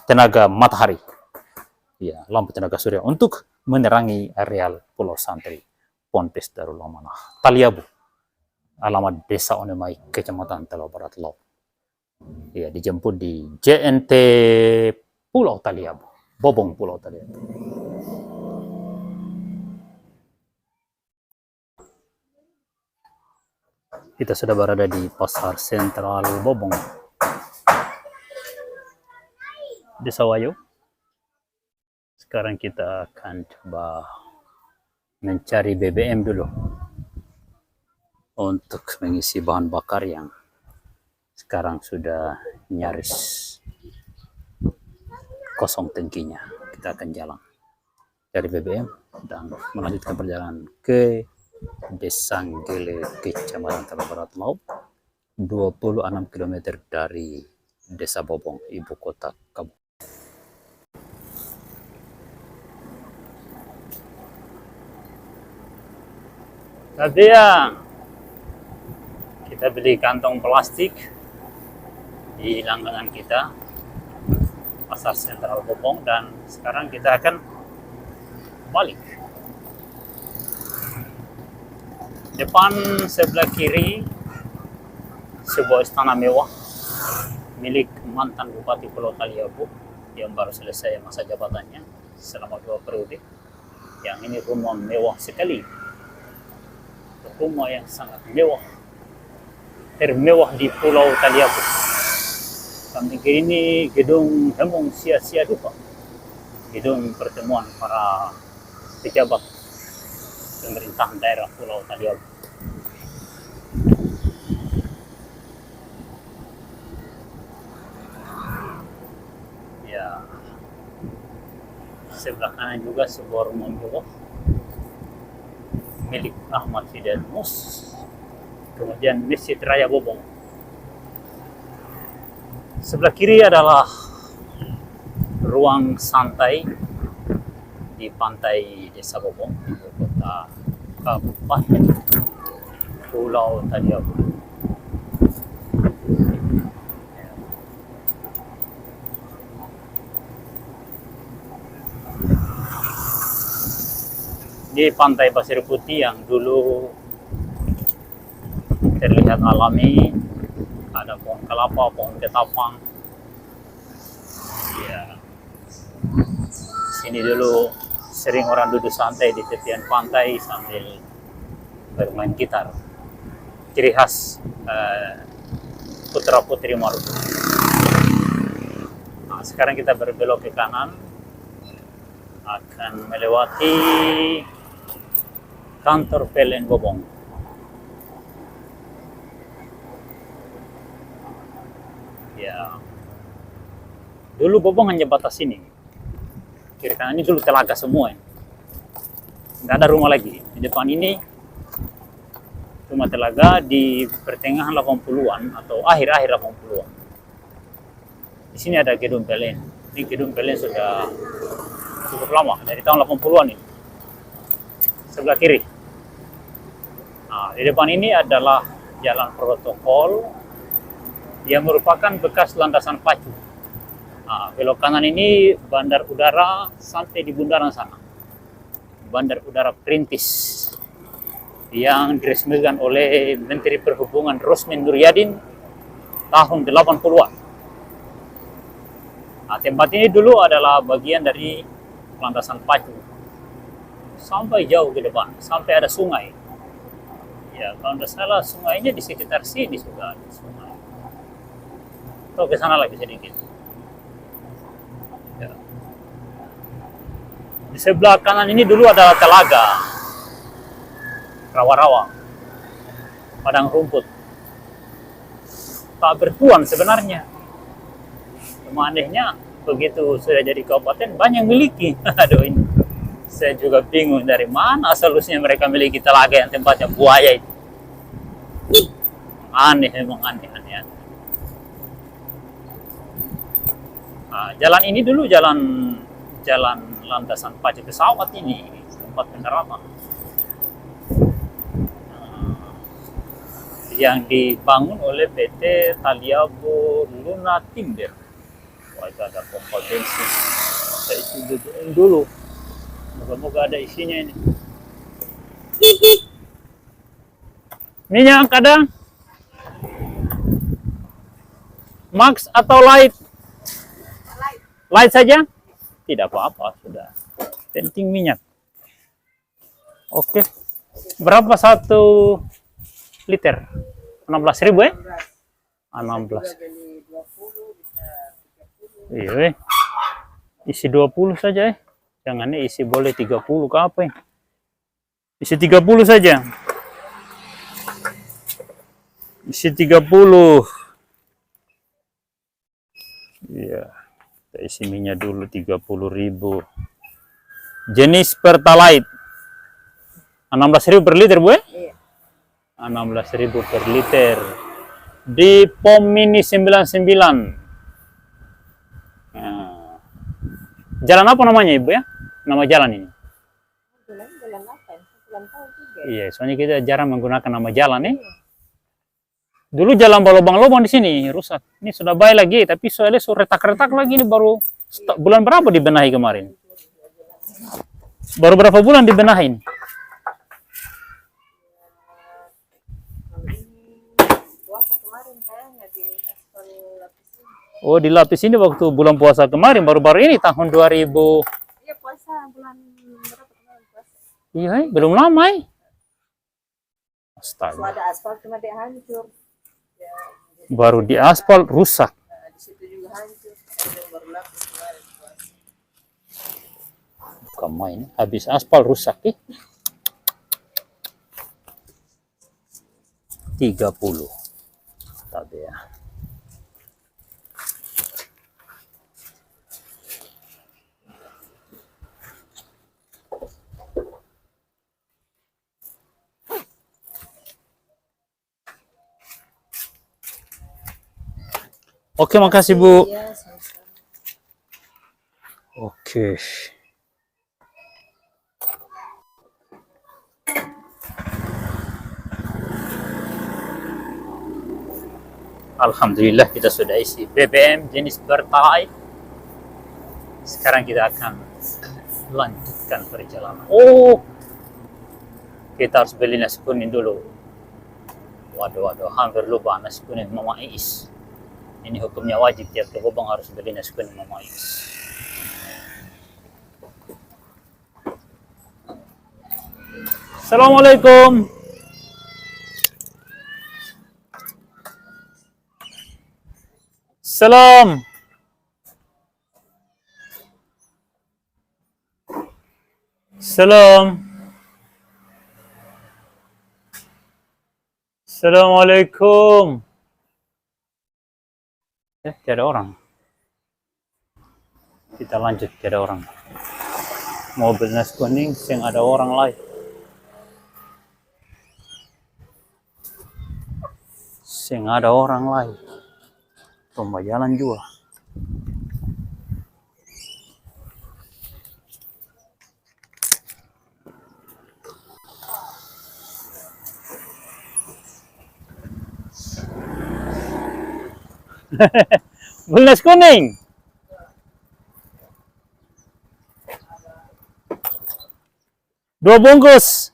S1: tenaga matahari. Ya, lampu tenaga surya untuk menerangi areal Pulau Santri. Ponpes Darul Amanah Taliabu, alamat Desa Onemai, Kecamatan Talaw Barat Laut. Ya, dijemput di JNT Pulau Taliabu, Bobong Pulau Taliabu. Kita sudah berada di Pasar Sentral Bobong, Desa Wayo. Sekarang kita akan coba mencari BBM dulu untuk mengisi bahan bakar yang sekarang sudah nyaris kosong tangkinya. Kita akan jalan dari BBM dan melanjutkan perjalanan ke Desa Gele, Kecamatan Talaw Barat Laut, 26 km dari Desa Bobong, ibu kota Kabupaten. Tadi ya kita beli kantong plastik di langgangan kita, Pasar Sentral Bobong, dan sekarang kita akan balik. Depan sebelah kiri sebuah istana mewah milik mantan Bupati Pulau Taliabu yang baru selesai masa jabatannya selama 2 periode. Yang ini rumah mewah sekali, rumah yang sangat mewah, termewah di Pulau Taliabu. Samping kiri ini gedung Hemong Sia-Sia Dupa, gedung pertemuan para pejabat pemerintahan daerah Pulau Taliabu. Ya, sebelah kanan juga sebuah rumah mewah milik Ahmad Fidel Mus. Kemudian Masjid Raya Bobong. Sebelah kiri adalah ruang santai di pantai Desa Bobong, ibu kota Kabupaten Pulau Taliabu. Di pantai Pasir Putih yang dulu terlihat alami, ada pohon kelapa, pohon ketapang. Ya, sini dulu sering orang duduk santai di tepian pantai sambil bermain gitar. Ciri khas putra putri Maluku. Nah, sekarang kita berbelok ke kanan, akan melewati kantor PLN Bobong. Ya, dulu Bobong hanya batas ini. Kiri kanan ini dulu telaga semua. Nggak ada rumah lagi. Di depan ini rumah telaga di pertengahan 80-an atau akhir-akhir 80-an. Di sini ada gedung PLN. Ini gedung PLN sudah cukup lama, dari tahun 80-an ini. Sebelah kiri. Nah, di depan ini adalah jalan protokol yang merupakan bekas landasan pacu. Nah, belok kanan ini bandar udara sampai di bundaran sana. Bandar udara Perintis yang diresmikan oleh Menteri Perhubungan Rosmin Nuryadin tahun 80-an. Nah, tempat ini dulu adalah bagian dari landasan pacu sampai jauh ke depan, sampai ada sungai. Ya, kalau tidak salah sungainya di sekitar sini sudah ada sungai. Atau ke sana lagi sedikit. Ya. Di sebelah kanan ini dulu adalah telaga, rawa-rawa, padang rumput. Tak bertuan sebenarnya. Cuma anehnya begitu sudah jadi kabupaten banyak miliki. Aduh, ini saya juga bingung dari mana asal-usulnya mereka miliki telaga yang tempatnya buaya itu. Aneh, memang aneh. Nah, jalan ini dulu jalan landasan pacu pesawat ini, tempat pendaratan. Yang dibangun oleh PT Taliabu Luna Timber. Wah, itu ada pompa bensin. Saya isi BBM dulu. Moga-moga ada isinya ini. Minyak ada? Max atau light? Light saja? Tidak apa-apa, sudah. Penting minyak. Oke. Berapa 1 liter? 16.000 ya? 16. Iya, isi 20 saja. Jangan isi, boleh 30 ke apa ya? Isi 30 saja. Isi 30. Iya. Kita isi minyak dulu 30.000. Jenis Pertalite. 16.000 per liter, Bu?
S3: Iya.
S1: 16.000 per liter. Di POM Mini 99. Nah. Jalan apa namanya, Ibu ya? Nama jalan ini?
S3: Jalan apa? Jalan tahu juga.
S1: Iya, soalnya kita jarang menggunakan nama jalan ya. Dulu jalan balobang-lobang di sini rusak. Ini sudah baik lagi, tapi soalnya sudah retak-retak lagi ini baru bulan berapa dibenahi kemarin? Baru berapa bulan dibenahin?
S3: Puasa kemarin kayaknya di aspal lapis ini.
S1: Oh, dilapis ini waktu bulan puasa kemarin, baru-baru ini tahun 2000.
S3: Iya puasa bulan berapa kemarin puasa?
S1: Iya, belum lama ya.
S3: So,
S1: Astaga.
S3: ada aspal cuma dia hancur. Ya,
S1: Baru di aspal rusak.
S3: di situ juga hancur. Ada yang baru lapis kemarin puasa.
S1: Bukan main, habis aspal rusak ya. 30. Tapi ya. Oke, makasih Bu.
S3: Iya, sama-sama.
S1: Oke. Alhamdulillah kita sudah isi BBM jenis Pertalite. Sekarang kita akan lanjutkan perjalanan. Oh, kita harus beli nasi kuning dulu. Waduh, hampir lupa nasi kuning Mama Iis. Ini hukumnya wajib, tiap lubang harus beli nasi kuning Mama Iis. Assalamualaikum. Salam. Salam. Assalamualaikum. Ya, tiada orang. Kita lanjut, tiada orang. Mobil nasi kuning, yang ada orang lain. Yang ada orang lain. Tomba jalan juga. Belas kuning. Dua bungkus.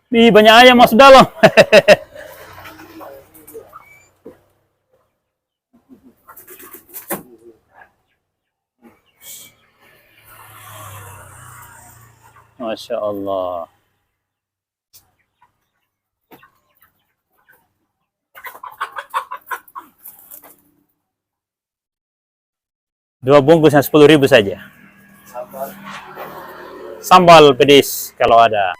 S1: Ih, banyak ayam masuk dalam. Masya Allah. Dua bungkusnya 10.000 saja. Sambal pedis kalau ada.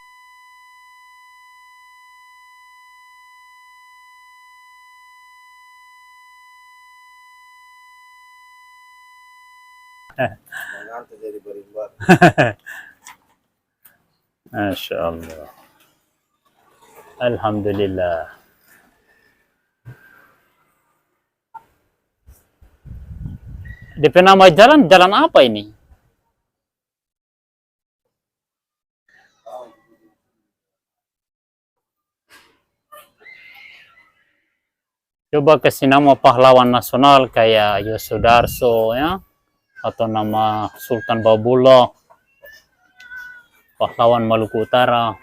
S2: Nanti jadi berimbar.
S1: Masya Allah. Alhamdulillah. DP nama jalan, jalan apa ini? Coba kasih nama pahlawan nasional kayak Yosudarso ya, atau nama Sultan Babullah. pahlawan Maluku Utara.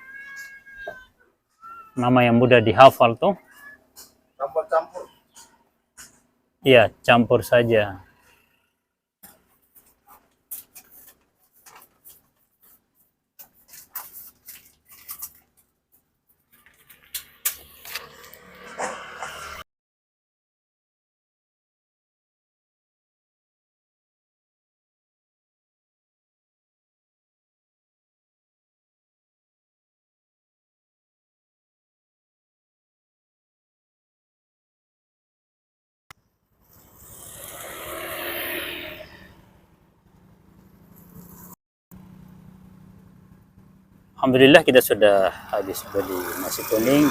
S1: Nama yang mudah dihafal tuh.
S2: Campur-campur.
S1: Iya, campur saja. Alhamdulillah kita sudah habis beli nasi kuning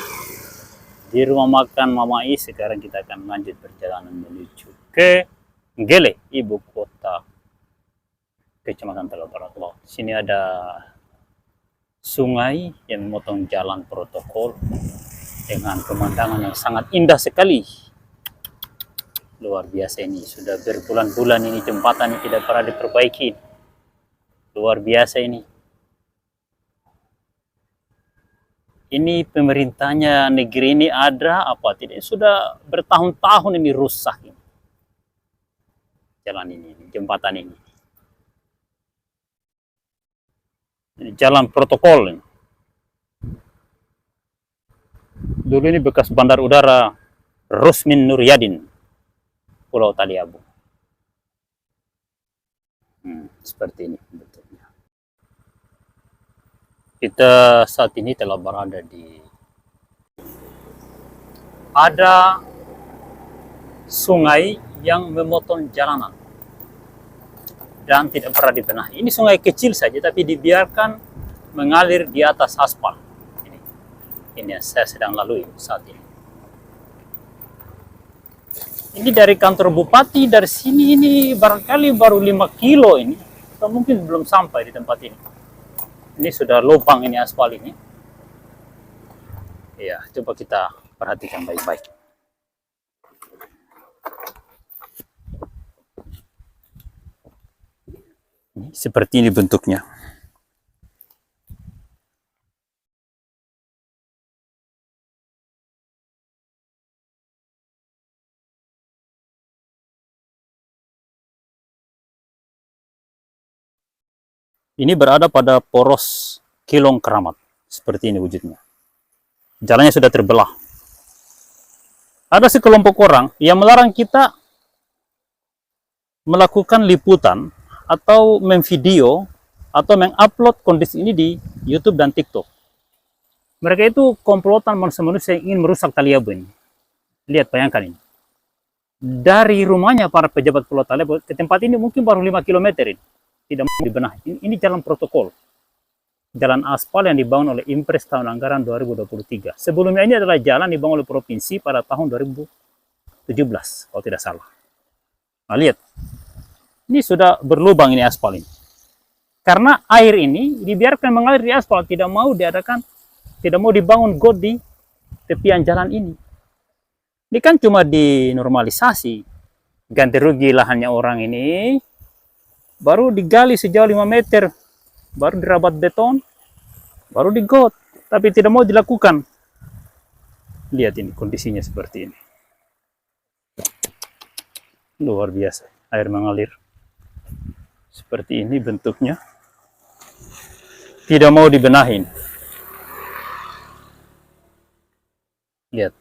S1: di rumah makan Mama I. Sekarang kita akan lanjut perjalanan menuju ke Gele, ibu kota Kecamatan Talaut Barat Laut. Sini ada sungai yang memotong jalan protokol dengan pemandangan yang sangat indah sekali. Luar biasa ini, sudah berbulan-bulan ini jembatan ini tidak pernah diperbaiki. Luar biasa ini. Ini pemerintahnya negeri ini ada apa tidak? Sudah bertahun-tahun ini rusak ini. Jalan ini, jembatan ini. Ini jalan protokol ini. Dulu ini bekas bandar udara Rusmin Nuryadin, Pulau Taliabu. Seperti ini bentuknya. Kita saat ini telah berada di ada sungai yang memotong jalanan dan tidak pernah dibenahi. Ini sungai kecil saja tapi dibiarkan mengalir di atas aspal. Ini yang saya sedang lalui saat ini. Ini dari kantor bupati, dari sini ini barangkali baru 5 kilo ini, atau mungkin belum sampai di tempat ini. Ini sudah lubang ini aspal ini. Ya, coba kita perhatikan baik-baik. Seperti ini bentuknya. Ini berada pada poros Kilong Keramat. Seperti ini wujudnya. Jalannya sudah terbelah. Ada sekelompok orang yang melarang kita melakukan liputan atau memvideo atau mengupload kondisi ini di YouTube dan TikTok. Mereka itu komplotan manusia-manusia yang ingin merusak Taliabu ini. Lihat, bayangkan ini. Dari rumahnya para pejabat Pulau Taliabu ke tempat ini mungkin baru 5 km ini. Tidak mau dibenahi. Ini jalan protokol. Jalan aspal yang dibangun oleh Impres tahun anggaran 2023. Sebelumnya ini adalah jalan dibangun oleh provinsi pada tahun 2017, kalau tidak salah. Nah, lihat. Ini sudah berlubang ini aspal ini. Karena air ini dibiarkan mengalir di aspal, tidak mau dibangun got di tepian jalan ini. Ini kan cuma dinormalisasi. Ganti rugi lahannya orang ini. Baru digali sejauh 5 meter, baru dirabat beton, baru digot, tapi tidak mau dilakukan. Lihat ini kondisinya seperti ini. Luar biasa, air mengalir. Seperti ini bentuknya. Tidak mau dibenahin. Lihat.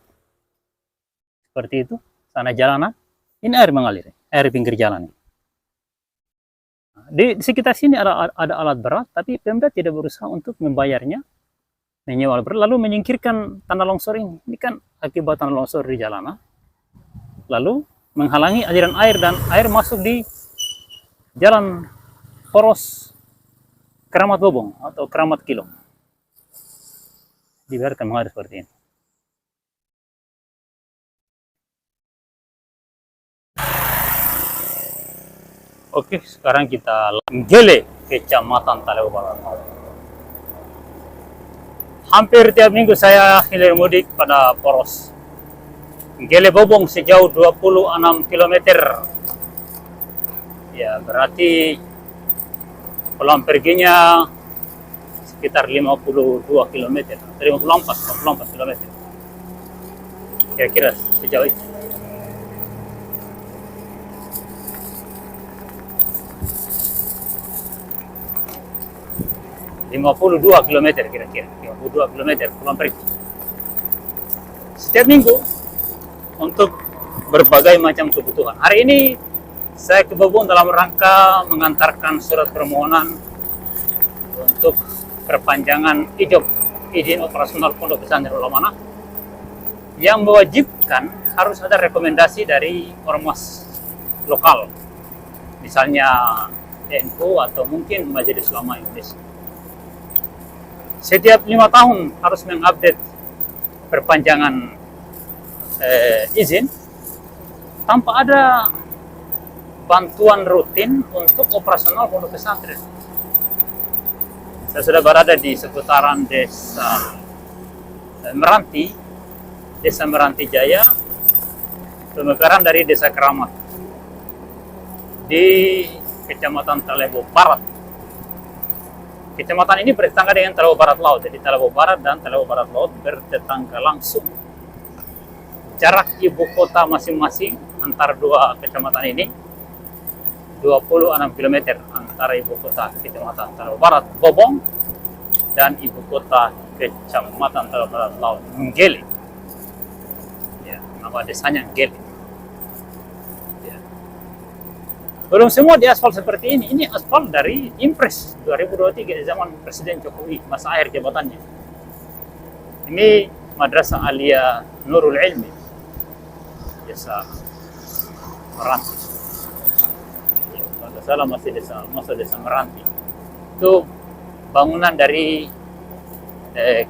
S1: Seperti itu, sana jalanan, ini air mengalir, air pinggir jalan. Di sekitar sini ada alat berat, tapi Pemda tidak berusaha untuk membayarnya, menyewa alat berat, lalu menyingkirkan tanah longsor ini. Ini kan akibat tanah longsor di jalanan, lalu menghalangi aliran air dan air masuk di jalan poros Keramat Bobong atau Keramat Kilong. Dibiarkan mengalir seperti ini. Oke, sekarang kita Gele, Kecamatan Talaut Barat. Hampir tiap minggu saya hilir mudik pada poros Gele Bobong sejauh 26 km. Ya, berarti pulang perginya sekitar 52 km, 54 km. Kira-kira sejauh itu. km kira-kira, 52 km pulang pergi. Setiap minggu untuk berbagai macam kebutuhan. Hari ini saya ke Bobon dalam rangka mengantarkan surat permohonan untuk perpanjangan izin operasional Pondok Pesantren Ulamana yang mewajibkan harus ada rekomendasi dari ormas lokal, misalnya NU atau mungkin Majelis Ulama Indonesia. Setiap 5 tahun harus mengupdate perpanjangan izin tanpa ada bantuan rutin untuk operasional pondok pesantren. Saya sudah berada di seputaran desa Meranti Jaya, pemekaran dari desa Keramat di Kecamatan Talebo Barat. Kecamatan ini bertetangga dengan Talebo Barat Laut, jadi Talebo Barat dan Talebo Barat Laut bertetangga langsung. Jarak ibu kota masing-masing antara dua kecamatan ini 26 km antara ibu kota Kecamatan Talebo Barat Bobong dan ibu kota Kecamatan Talebo Barat Laut Nggele. Ya, nama desanya Nggele. Ya. Belum semua di aspal seperti ini. Ini aspal dari Impres 2023 zaman Presiden Jokowi masa akhir jabatannya. Ini Madrasah Alia Nurul Ilmi, desa Meranti. Kalau salah masih desa Meranti. Itu bangunan dari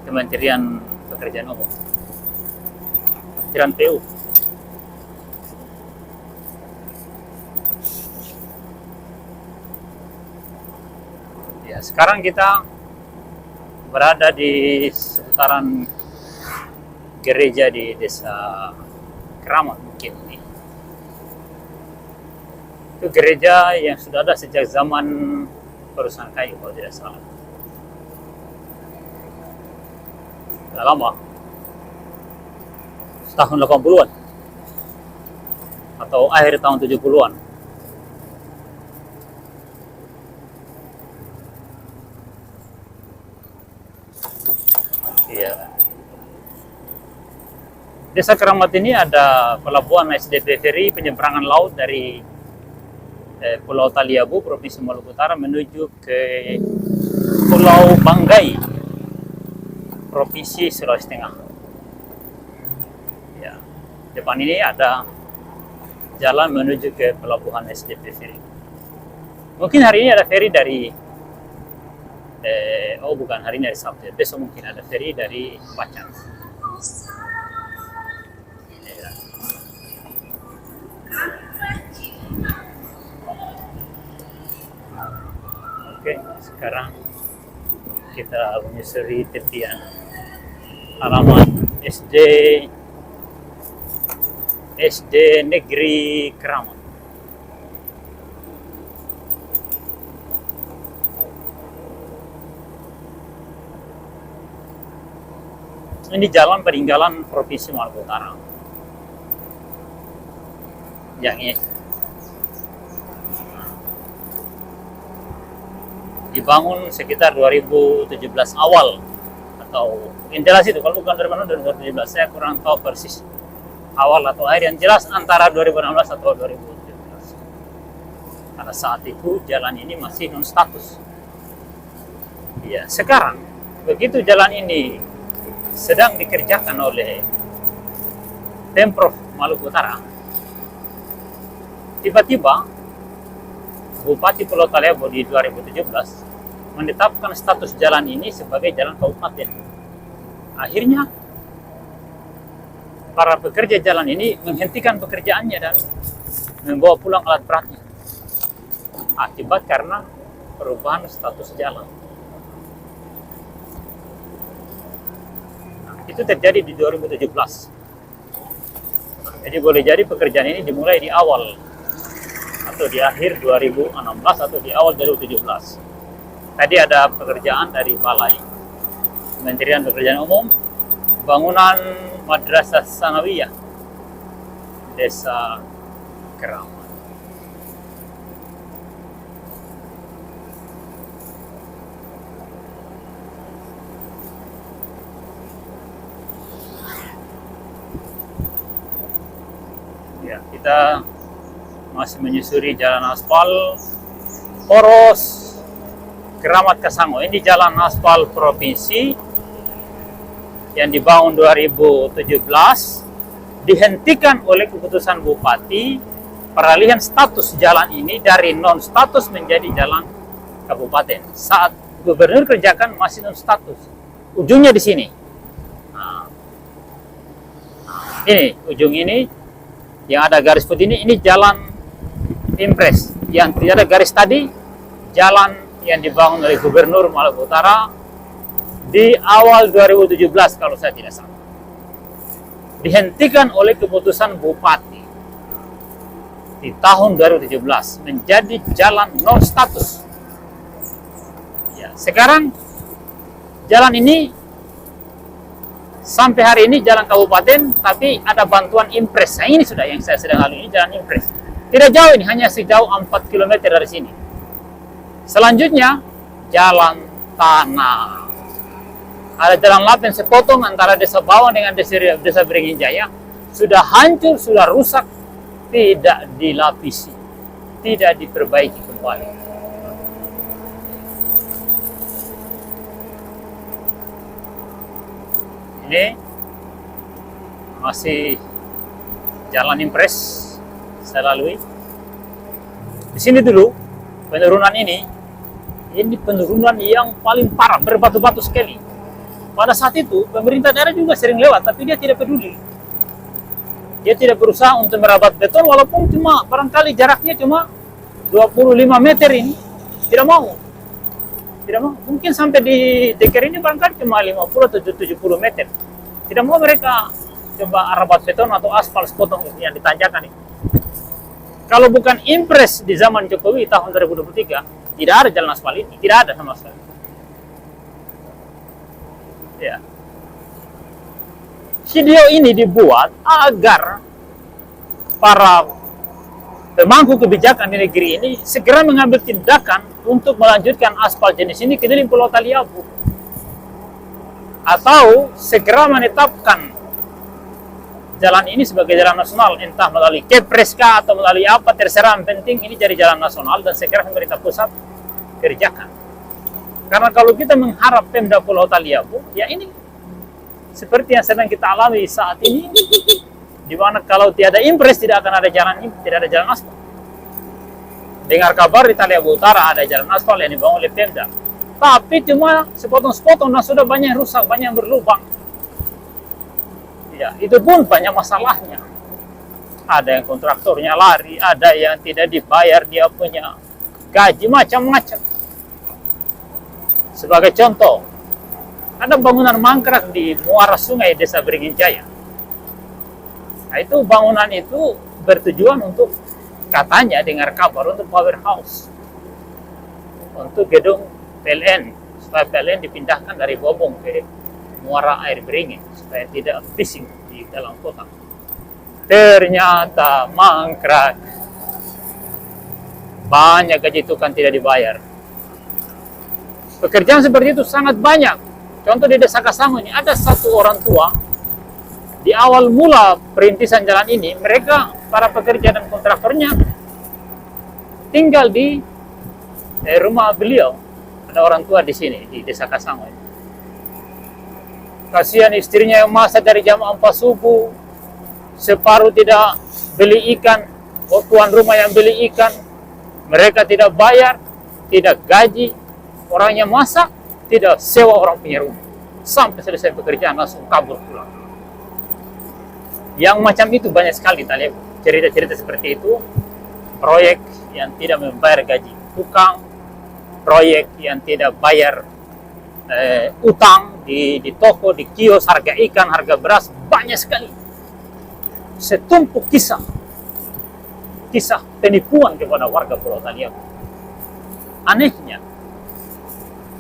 S1: Kementerian Pekerjaan Umum, Kementerian PU. Ya, sekarang kita berada di seputaran gereja di desa Keramat mungkin ini. Itu gereja yang sudah ada sejak zaman perusahaan kayu kalau tidak salah. Sudah lama. Tahun 80-an atau akhir tahun 70-an. Iya. Desa Keramat ini ada pelabuhan SDP Ferry penyeberangan laut dari Pulau Taliabu, Provinsi Maluku Utara menuju ke Pulau Banggai, Provinsi Sulawesi Tengah. Ya, depan ini ada jalan menuju ke pelabuhan SDP Ferry. Mungkin hari ini ada ferry dari bukan, hari ini dari Sabtu. Besok mungkin ada ferry dari Pacan. Ya. Oke, sekarang kita menyusuri tepian halaman SD Negeri Keramat. Ini jalan peninggalan Provinsi Maluku Utara. Yang ini dibangun sekitar 2017 awal atau yang jelas itu, kalau bukan 2017 saya kurang tahu persis awal atau akhir, yang jelas antara 2016 atau 2017. Karena saat itu jalan ini masih non status. Ya, sekarang begitu jalan ini sedang dikerjakan oleh Pemprov Maluku Utara, tiba-tiba Bupati Pulau Talebo di 2017 menetapkan status jalan ini sebagai jalan kabupaten. Akhirnya para pekerja jalan ini menghentikan pekerjaannya dan membawa pulang alat beratnya. Akibat karena perubahan status jalan. Itu terjadi di 2017. Jadi boleh jadi pekerjaan ini dimulai di awal atau di akhir 2016 atau di awal 2017. Tadi ada pekerjaan dari Balai Kementerian Pekerjaan Umum, bangunan Madrasah Sanawiyah Desa Keramat. Ya, kita masih menyusuri jalan aspal poros Keramat Kasango. Ini jalan aspal provinsi yang dibangun 2017, dihentikan oleh keputusan Bupati peralihan status jalan ini dari non status menjadi jalan kabupaten. Saat gubernur kerjakan masih non status. Ujungnya di sini. Nah, ini ujung ini yang ada garis putih ini jalan impres. Yang tidak ada garis tadi jalan yang dibangun oleh Gubernur Maluku Utara di awal 2017 kalau saya tidak salah. Dihentikan oleh keputusan Bupati di tahun 2017 menjadi jalan non status. Ya, sekarang jalan ini sampai hari ini jalan kabupaten, tapi ada bantuan impres. Nah, ini sudah yang saya sedang lalui, ini jalan impres. Tidak jauh ini, hanya sejauh 4 km dari sini. Selanjutnya, jalan tanah. Ada jalan lapen sepotong antara Desa Bawang dengan Desa Beringin Jaya. Sudah hancur, sudah rusak, tidak dilapisi, tidak diperbaiki kembali. Ini masih jalan impres saya lalui. Di sini dulu penurunan ini penurunan yang paling parah, berbatu-batu sekali. Pada saat itu pemerintah daerah juga sering lewat, tapi dia tidak peduli. Dia tidak berusaha untuk merabat beton, walaupun cuma barangkali jaraknya cuma 25 meter ini, tidak mau. Tidak mau. Mungkin sampai di deker ini barangkali cuma 50 atau 70 meter. Tidak mau mereka coba rabat beton atau aspal sepotong yang ditanjakan ini. Kalau bukan impres di zaman Jokowi tahun 2023, tidak ada jalan aspal ini, tidak ada sama sekali. Ya. Video ini dibuat agar para pemangku kebijakan di negeri ini segera mengambil tindakan untuk melanjutkan aspal jenis ini ke keliling Pulau Taliabu, atau segera menetapkan jalan ini sebagai jalan nasional, entah melalui Kepres atau melalui apa, terserah, yang penting ini jadi jalan nasional dan segera pemerintah pusat kerjakan. Karena kalau kita mengharap Pemda Pulau Taliabu, ya ini seperti yang sedang kita alami saat ini, di mana kalau tiada impres tidak akan ada jalan, tidak ada jalan aspal. Dengar kabar di Taliabu Utara ada jalan aspal yang dibangun oleh Pemda, tapi cuma sepotong-sepotong dan sudah banyak yang rusak, banyak yang berlubang. Ya, itu pun banyak masalahnya. Ada yang kontraktornya lari, ada yang tidak dibayar dia punya gaji, macam-macam. Sebagai contoh, ada bangunan mangkrak di muara sungai Desa Beringin Jaya. Nah, itu bangunan itu bertujuan untuk, katanya dengar kabar, untuk powerhouse, untuk gedung PLN, supaya PLN dipindahkan dari Bobong ke muara air Beringin supaya tidak bising di dalam kota. Ternyata mangkrak, banyak gaji tukang tidak dibayar. Pekerjaan seperti itu sangat banyak. Contoh di Desa Kasango ini ada satu orang tua, di awal mula perintisan jalan ini mereka para pekerja dan kontraktornya tinggal di rumah beliau. Ada orang tua di sini di Desa Kasango ini. Kasihan istrinya yang masak dari jam 4 subuh, separuh tidak beli ikan, tuan rumah yang beli ikan, mereka tidak bayar, tidak gaji, orangnya masak, tidak sewa orang punya rumah. Sampai selesai pekerjaan langsung kabur pulang. Yang macam itu banyak sekali, kita lihat cerita-cerita seperti itu. Proyek yang tidak membayar gaji tukang, proyek yang tidak bayar utang di toko, di kios, harga ikan, harga beras, banyak sekali. Setumpuk kisah penipuan kepada warga Pulau Taliabu. Anehnya,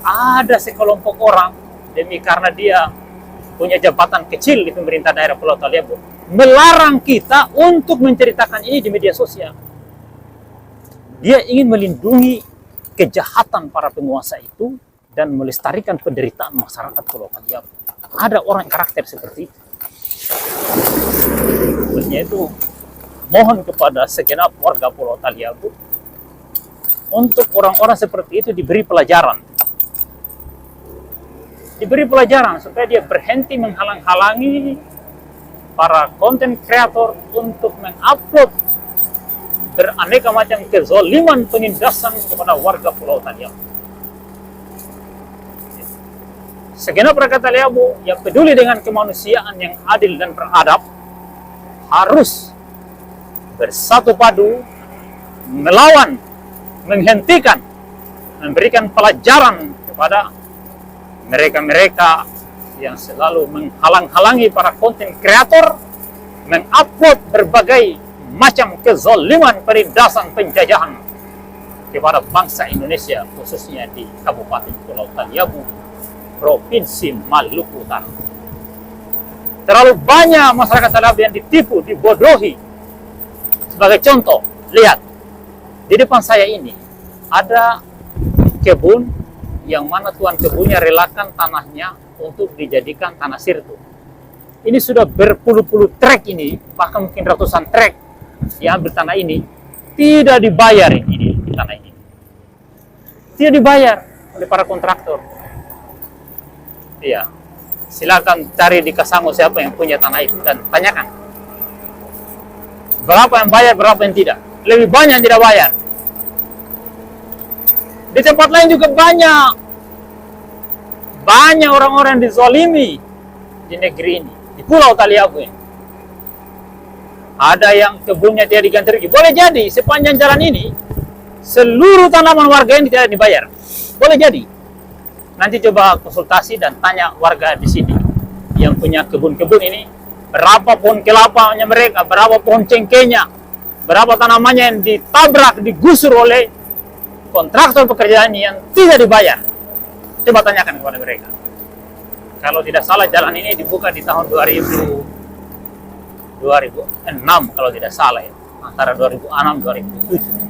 S1: ada sekelompok orang karena dia punya jabatan kecil di pemerintah daerah Pulau Taliabu melarang kita untuk menceritakan ini di media sosial. Dia ingin melindungi kejahatan para penguasa itu dan melestarikan penderitaan masyarakat Pulau Taliabu. Ada orang karakter seperti itu. Maksudnya itu mohon kepada segenap warga Pulau Taliabu untuk orang-orang seperti itu diberi pelajaran. Diberi pelajaran supaya dia berhenti menghalang-halangi para konten kreator untuk mengupload beraneka macam kezaliman penindasan kepada warga Pulau Taliabu. Segenap rakyat Taliabu yang peduli dengan kemanusiaan yang adil dan beradab harus bersatu padu melawan, menghentikan, memberikan pelajaran kepada mereka-mereka yang selalu menghalang-halangi para konten kreator mengupload berbagai macam kezaliman, penindasan, penjajahan kepada bangsa Indonesia, khususnya di Kabupaten Pulau Taliabu, Provinsi Maluku Utara. Terlalu banyak masyarakat Taliabu yang ditipu, dibodohi. Sebagai contoh, lihat di depan saya ini ada kebun yang mana tuan kebunnya relakan tanahnya untuk dijadikan tanah sirtu. Ini sudah berpuluh-puluh trek ini, bahkan mungkin ratusan trek diambil tanah ini, tidak dibayar ini tanah ini. Tidak dibayar oleh para kontraktor. Iya, silakan cari di Kasango siapa yang punya tanah itu dan tanyakan. Berapa yang bayar, berapa yang tidak. Lebih banyak yang tidak bayar. Di tempat lain juga banyak. Banyak orang-orang yang dizalimi di negeri ini, di Pulau Taliabu ini. Ada yang kebunnya tidak diganti rugi. Boleh jadi sepanjang jalan ini seluruh tanaman warga ini tidak dibayar. Boleh jadi. Nanti coba konsultasi dan tanya warga di sini yang punya kebun-kebun ini, berapa pohon kelapanya mereka, berapa pohon cengkehnya, berapa tanamannya yang ditabrak, digusur oleh kontraktor pekerjaan yang tidak dibayar. Coba tanyakan kepada mereka. Kalau tidak salah jalan ini dibuka di tahun 2006 kalau tidak salah ya, antara 2006-2007.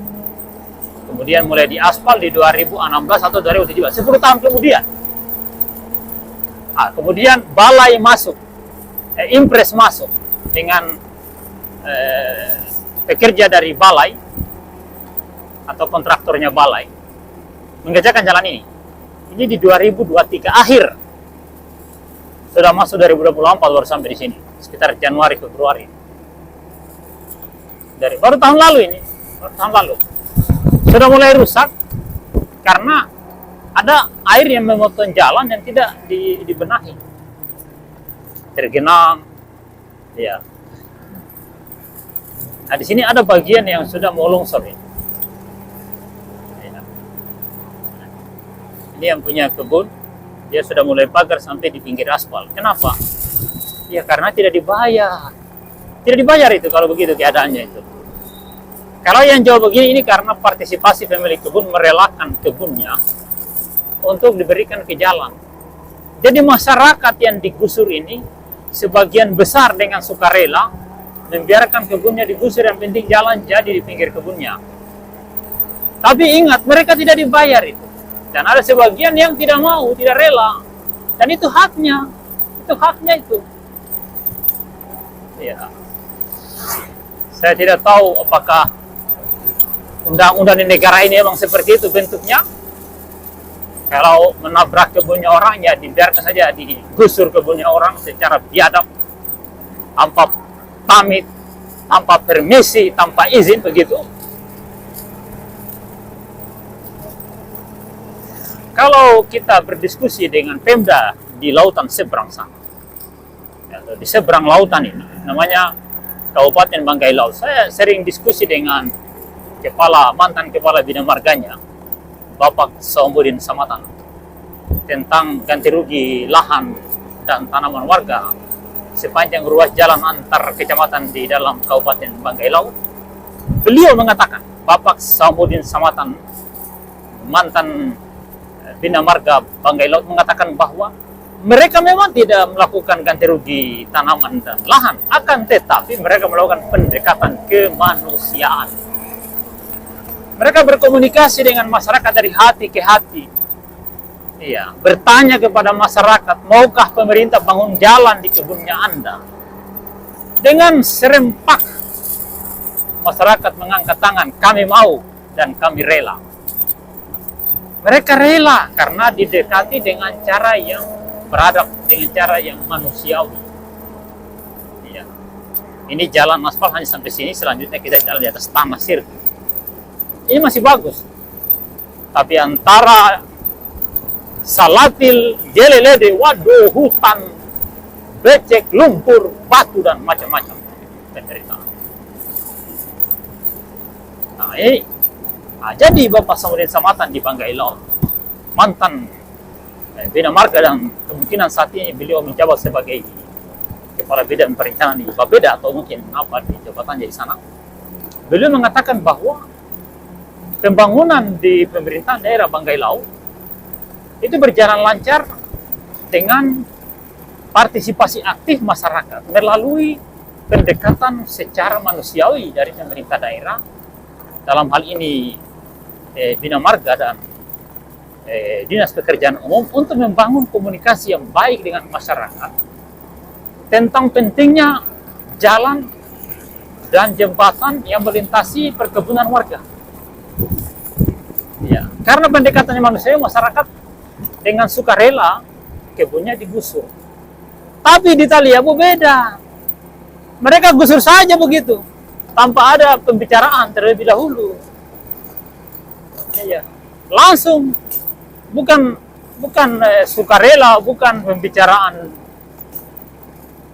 S1: Kemudian mulai diaspal di 2016 atau 2017, 10 tahun kemudian. Kemudian balai masuk, impres masuk dengan pekerja dari balai atau kontraktornya balai mengerjakan jalan ini. Ini di 2023 akhir. Sudah masuk 2024 baru sampai di sini, sekitar Januari Februari. Baru tahun lalu ini, sudah mulai rusak karena ada air yang memotong jalan yang tidak dibenahi, tergenang, ya. Nah di sini ada bagian yang sudah mau longsor ini. Ya. Ini yang punya kebun, dia sudah mulai pagar sampai di pinggir aspal. Kenapa? Ya karena tidak dibayar. Tidak dibayar itu kalau begitu keadaannya itu. Kalau yang jauh begini ini karena partisipasi pemilik kebun merelakan kebunnya untuk diberikan ke jalan. Jadi masyarakat yang digusur ini sebagian besar dengan sukarela membiarkan kebunnya digusur, yang penting jalan jadi di pinggir kebunnya. Tapi ingat, mereka tidak dibayar itu. Dan ada sebagian yang tidak mau, tidak rela. Dan itu haknya. Itu haknya itu. Ya. Saya tidak tahu apakah undang-undang di negara ini memang seperti itu bentuknya. Kalau menabrak kebunnya orang, ya dibiarkan saja digusur kebunnya orang secara biadab, tanpa pamit, tanpa permisi, tanpa izin, begitu. Kalau kita berdiskusi dengan Pemda di lautan seberang sana, ya, di seberang lautan ini, namanya Kabupaten Banggai Laut, saya sering diskusi dengan mantan kepala bina marganya, Bapak Saumudin Samatan, tentang ganti rugi lahan dan tanaman warga sepanjang ruas jalan antar kecamatan di dalam Kabupaten Banggai Laut. Beliau mengatakan, Bapak Saumudin Samatan, mantan Bina Marga Banggai Laut mengatakan bahwa mereka memang tidak melakukan ganti rugi tanaman dan lahan, akan tetapi mereka melakukan pendekatan kemanusiaan. Mereka berkomunikasi dengan masyarakat dari hati ke hati. Iya, bertanya kepada masyarakat, maukah pemerintah bangun jalan di kebunnya Anda? Dengan serempak, masyarakat mengangkat tangan, kami mau dan kami rela. Mereka rela karena didekati dengan cara yang beradab, dengan cara yang manusiawi. Iya. Ini jalan aspal hanya sampai sini, selanjutnya kita jalan di atas tanah sirkuit. Ini masih bagus. Tapi antara Salatil, Jelelede, waduh, hutan, becek, lumpur, batu, dan macam-macam penderitaan. Nah, ini. Nah, jadi Bapak Samudin Samatan di Banggai Laut, mantan Bina Marga, dan kemungkinan saat ini beliau menjabat sebagai kepala bidang perencanaan di Bapeda atau mungkin apa di jabatannya di sana. Beliau mengatakan bahwa pembangunan di pemerintahan daerah Banggai Laut itu berjalan lancar dengan partisipasi aktif masyarakat melalui pendekatan secara manusiawi dari pemerintah daerah, dalam hal ini Bina Marga dan Dinas Pekerjaan Umum, untuk membangun komunikasi yang baik dengan masyarakat tentang pentingnya jalan dan jembatan yang melintasi perkebunan warga. Ya, karena pendekatannya manusia, masyarakat dengan sukarela kebunnya digusur. Tapi di Taliabu beda. Mereka gusur saja begitu, tanpa ada pembicaraan terlebih dahulu. Ya, langsung, bukan sukarela, bukan pembicaraan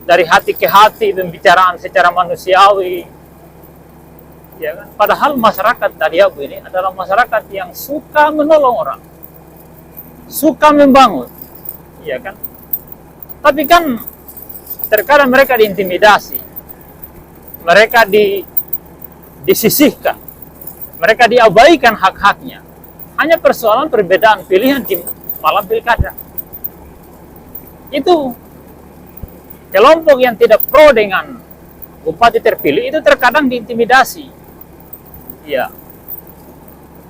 S1: dari hati ke hati, pembicaraan secara manusiawi. Ya kan? Padahal masyarakat Taliabu ini adalah masyarakat yang suka menolong orang, suka membangun, ya kan? Tapi kan terkadang mereka diintimidasi, mereka disisihkan, mereka diabaikan hak-haknya. Hanya persoalan perbedaan pilihan di malam pilkada. Itu kelompok yang tidak pro dengan bupati terpilih itu terkadang diintimidasi. Ya,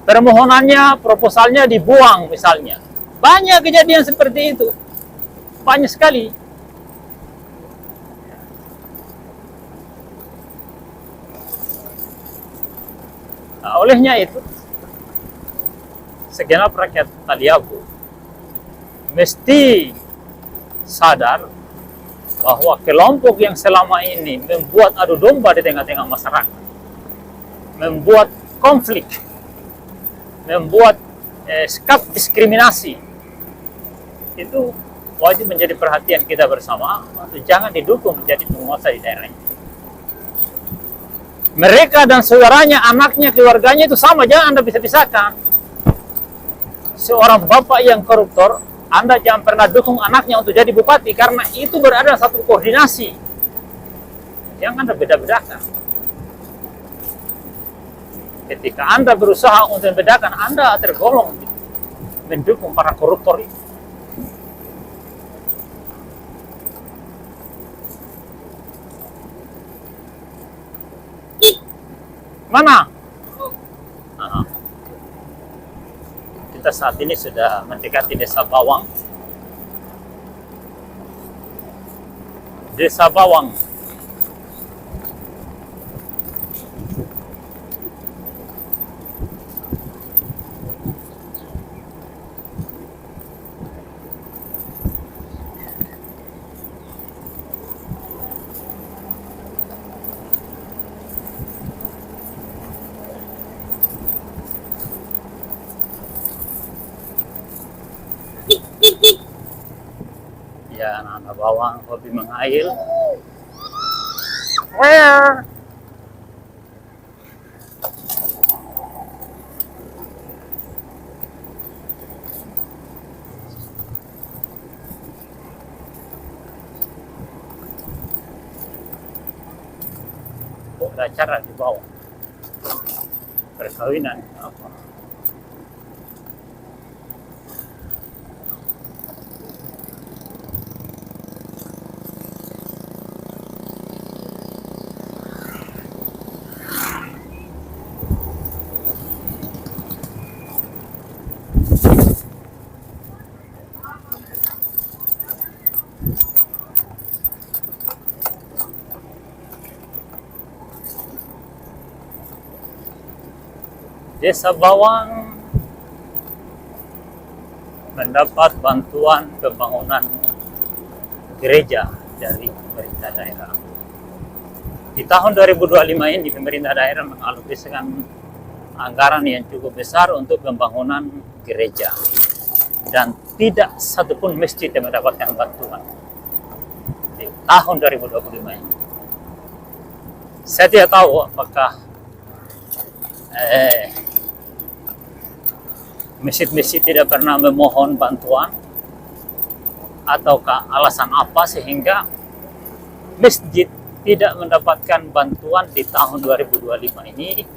S1: permohonannya, proposalnya dibuang misalnya. Banyak kejadian seperti itu, banyak sekali. Nah, olehnya itu, segenap rakyat Taliabu mesti sadar bahwa kelompok yang selama ini membuat adu domba di tengah-tengah masyarakat, membuat konflik, membuat sikap diskriminasi, itu wajib menjadi perhatian kita bersama. Jangan didukung menjadi penguasa di daerah ini. Mereka dan saudaranya, anaknya, keluarganya itu sama, jangan Anda bisa-pisahkan. Seorang bapak yang koruptor, Anda jangan pernah dukung anaknya untuk jadi bupati, karena itu berada satu koordinasi. Jangan Anda beda-bedakan. Ketika Anda berusaha untuk membedakan, Anda tergolong mendukung para koruptor itu. Mana? Nah, kita saat ini sudah mendekati Desa Bawang. Desa Bawang. Ya, anak-anak bawang hobi mengail. Where? Oh, ada acara di bawah. Perkawinan apa? Desa Bawang mendapat bantuan pembangunan gereja dari pemerintah daerah. Di tahun 2025 ini pemerintah daerah mengalokasikan anggaran yang cukup besar untuk pembangunan gereja, dan tidak satupun masjid yang mendapatkan bantuan di tahun 2025 ini. Saya tidak tahu apakah masjid-masjid tidak pernah memohon bantuan, ataukah alasan apa sehingga masjid tidak mendapatkan bantuan di tahun 2025 ini.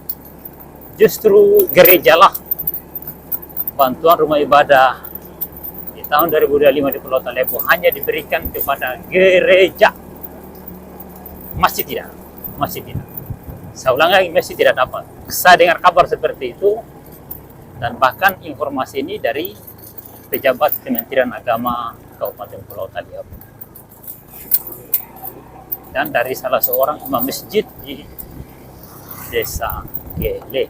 S1: Justru gerejalah bantuan rumah ibadah di tahun 2025 di Pulau Talebo hanya diberikan kepada gereja. Masjid tidak. Saya ulang lagi, masjid tidak dapat. Saya dengar kabar seperti itu, dan bahkan informasi ini dari pejabat Kementerian Agama Kabupaten Pulau Talebo dan dari salah seorang imam masjid di Desa Gele.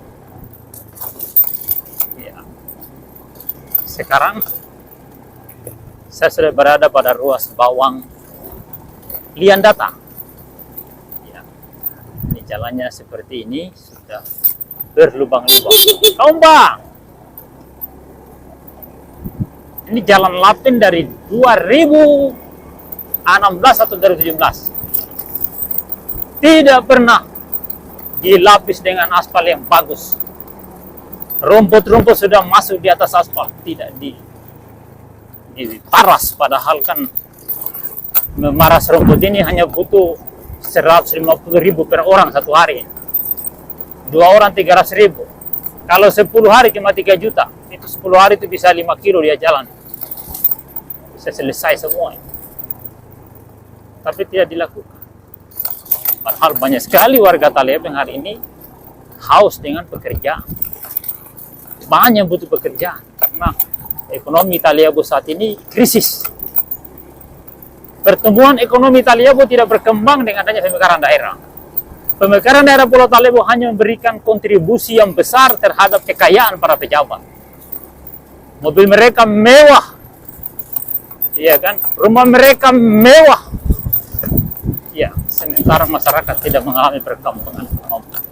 S1: Ya. Sekarang saya sudah berada pada ruas Bawang Liandata. Ya. Ini jalannya seperti ini, sudah berlubang-lubang. Bang! Ini jalan Lapin dari 2016 atau 2017. Tidak pernah dilapis dengan aspal yang bagus. Rumput-rumput sudah masuk di atas aspal, tidak diparas. Padahal kan memaras rumput ini hanya butuh 150.000 per orang satu hari. 2 orang 300.000. Kalau 10 hari cuma 3 juta. Itu 10 hari itu bisa 5 kilo dia jalan. Bisa selesai semua. Tapi tidak dilakukan. Padahal banyak sekali warga Talebo yang hari ini haus dengan pekerjaan. Banyak butuh pekerjaan karena ekonomi Talebo saat ini krisis. Pertumbuhan ekonomi Talebo tidak berkembang dengan adanya pemekaran daerah. Pemekaran daerah Pulau Talebo hanya memberikan kontribusi yang besar terhadap kekayaan para pejabat. Mobil mereka mewah, iya kan? Rumah mereka mewah, ya. Sementara masyarakat tidak mengalami perkembangan ekonomi,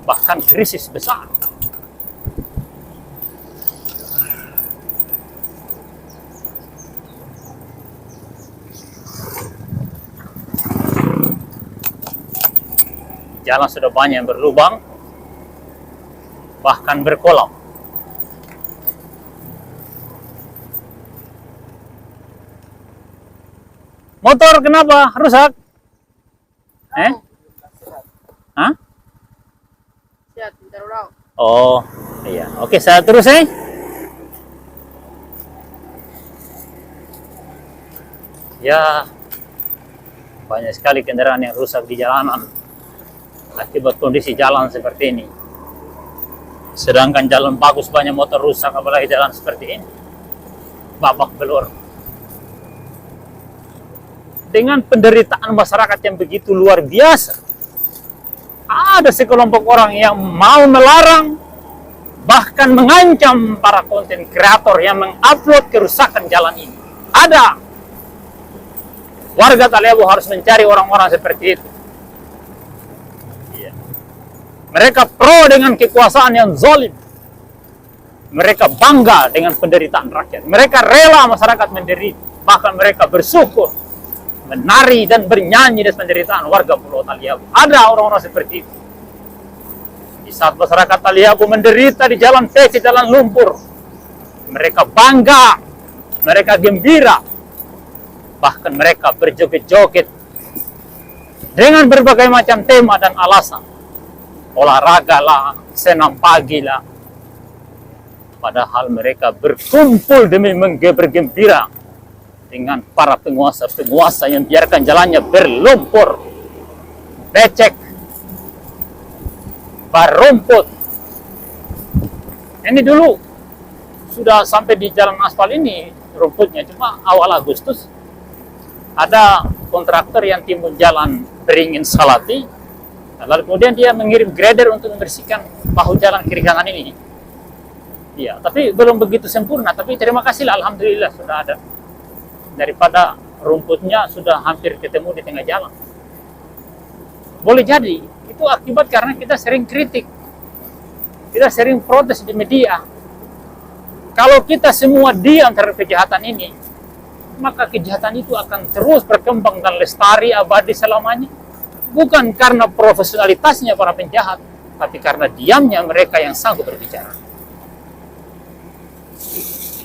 S1: bahkan krisis besar. Jalan sudah banyak yang berlubang, bahkan berkolam. Motor kenapa rusak? Hah?
S3: Siap, bentar ulang.
S1: Oh, iya. Oke, saya terus Ya, banyak sekali kendaraan yang rusak di jalanan akibat kondisi jalan seperti ini. Sedangkan jalan bagus banyak motor rusak, apalagi jalan seperti ini. Babak belur. Dengan penderitaan masyarakat yang begitu luar biasa, ada sekelompok orang yang mau melarang, bahkan mengancam para konten kreator yang mengupload kerusakan jalan ini. Ada. Warga Talebo harus mencari orang-orang seperti itu. Mereka pro dengan kekuasaan yang zalim. Mereka bangga dengan penderitaan rakyat. Mereka rela masyarakat menderita. Bahkan mereka bersyukur, menari dan bernyanyi dengan penderitaan warga Pulau Talebo. Ada orang-orang seperti itu. Di saat masyarakat Talebo menderita di jalan peci, jalan lumpur, mereka bangga, mereka gembira, bahkan mereka berjoget-joget dengan berbagai macam tema dan alasan. Olahraga lah, senam pagi lah. Padahal mereka berkumpul demi bergembira dengan para penguasa-penguasa yang biarkan jalannya berlumpur, becek, berumput. Ini dulu sudah sampai di jalan aspal ini rumputnya, cuma awal Agustus ada kontraktor yang timbun jalan Beringin Salati, Nah, lalu kemudian dia mengirim grader untuk membersihkan bahu jalan kiri kanan ini. Ya, tapi belum begitu sempurna. Tapi terima kasihlah, alhamdulillah sudah ada. Daripada rumputnya sudah hampir ketemu di tengah jalan. Boleh jadi itu akibat karena kita sering kritik, kita sering protes di media. Kalau kita semua diam terhadap kejahatan ini, maka kejahatan itu akan terus berkembang dan lestari abadi selamanya. Bukan karena profesionalitasnya para penjahat, tapi karena diamnya mereka yang sanggup berbicara.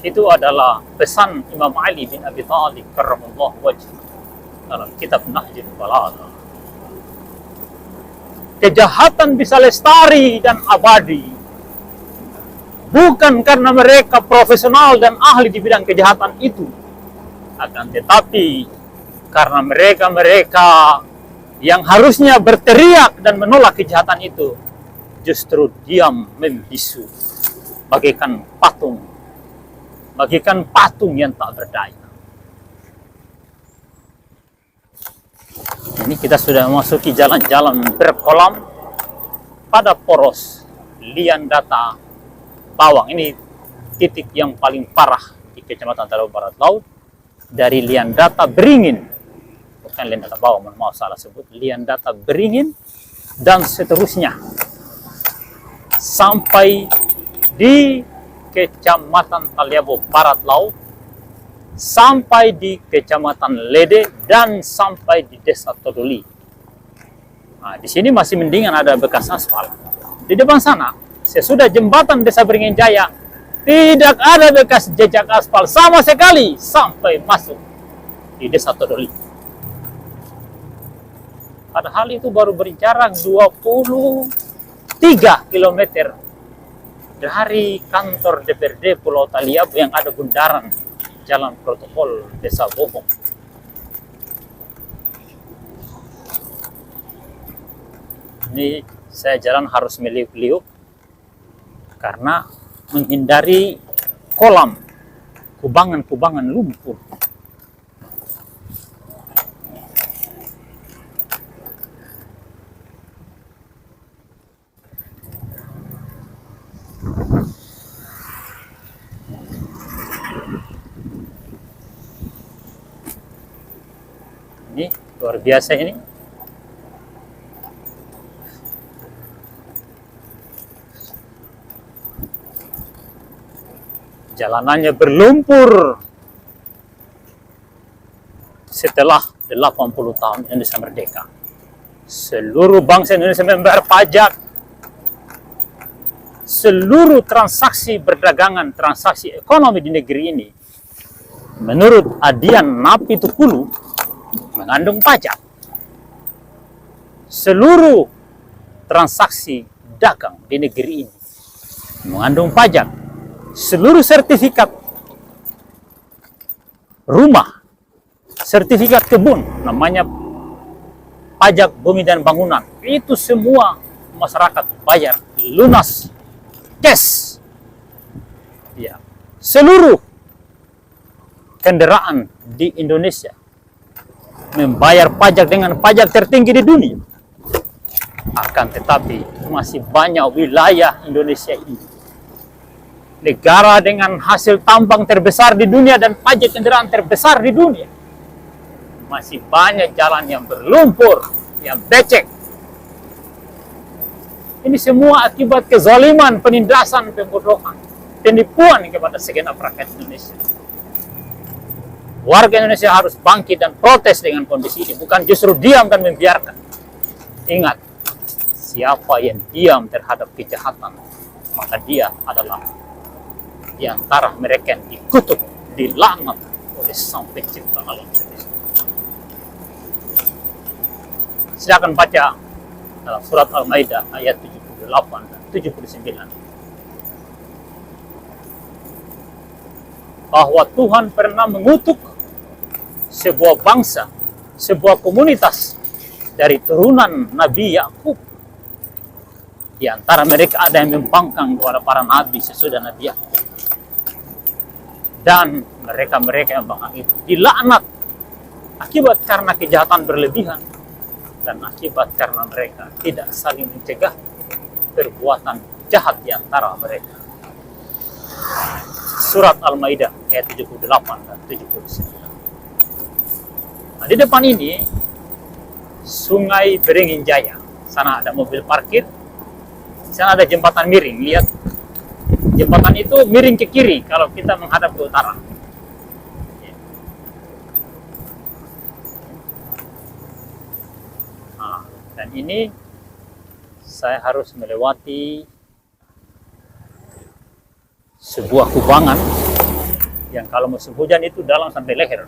S1: Itu adalah pesan Imam Ali bin Abi Thalib karramallahu wajhahu dalam kitab Nahjul Balagha. Kejahatan bisa lestari dan abadi bukan karena mereka profesional dan ahli di bidang kejahatan itu, akan tetapi karena mereka yang harusnya berteriak dan menolak kejahatan itu justru diam membisu bagaikan patung yang tak berdaya. Ini kita sudah memasuki jalan-jalan berkolam pada poros Liandata Bawang. Ini titik yang paling parah di Kecamatan Talago Barat Laut. Dari Liandata Beringin, bukan Liandata Bawang, mau salah sebut, Liandata Beringin dan seterusnya sampai di Kecamatan Taliabo Barat Laut, sampai di Kecamatan Lede, dan sampai di Desa Todoli. Nah, di sini masih mendingan ada bekas aspal. Di depan sana, sesudah jembatan Desa Beringin Jaya, tidak ada bekas jejak aspal sama sekali sampai masuk di Desa Todoli. Padahal itu baru berjarak 23 km dari kantor DPRD Pulau Taliabo yang ada bundaran Jalan Protokol Desa Bobong. Ini saya jalan harus meliuk-liuk karena menghindari kolam, kubangan-kubangan lumpur. Ini luar biasa ini. Jalanannya berlumpur setelah 80 tahun Indonesia merdeka. Seluruh bangsa Indonesia membayar pajak. Seluruh transaksi perdagangan, transaksi ekonomi di negeri ini, menurut Adian Napi Tukulu, mengandung pajak. Seluruh transaksi dagang di negeri ini mengandung pajak. Seluruh sertifikat rumah, sertifikat kebun, namanya pajak bumi dan bangunan, itu semua masyarakat bayar lunas, cash. Ya. Seluruh kendaraan di Indonesia membayar pajak dengan pajak tertinggi di dunia. Akan tetapi masih banyak wilayah Indonesia ini, negara dengan hasil tambang terbesar di dunia dan pajak kendaraan terbesar di dunia, masih banyak jalan yang berlumpur, yang becek. Ini semua akibat kezaliman, penindasan, pembodohan, penipuan kepada segenap rakyat Indonesia. Warga Indonesia harus bangkit dan protes dengan kondisi ini, bukan justru diam dan membiarkan. Ingat, siapa yang diam terhadap kejahatan, maka dia adalah di antara mereka yang dikutuk, dilaknat oleh Sang Pencipta alam semesta. Silakan baca dalam surat Al-Maidah ayat 78 dan 79. Bahwa Tuhan pernah mengutuk sebuah bangsa, sebuah komunitas dari turunan Nabi Yakub. Di antara mereka ada yang membangkang kepada para nabi sesudah Nabi Yakub. Dan mereka yang membangkang itu dilaknat akibat karena kejahatan berlebihan, dan akibat karena mereka tidak saling mencegah perbuatan jahat di antara mereka. Surat Al-Maidah ayat 78 dan 79. Nah, di depan ini Sungai Beringin Jaya. Sana ada mobil parkir. Sana ada jembatan miring. Lihat, jembatan itu miring ke kiri kalau kita menghadap ke utara. Nah, dan ini saya harus melewati sebuah kubangan yang kalau musim hujan itu dalam sampai leher.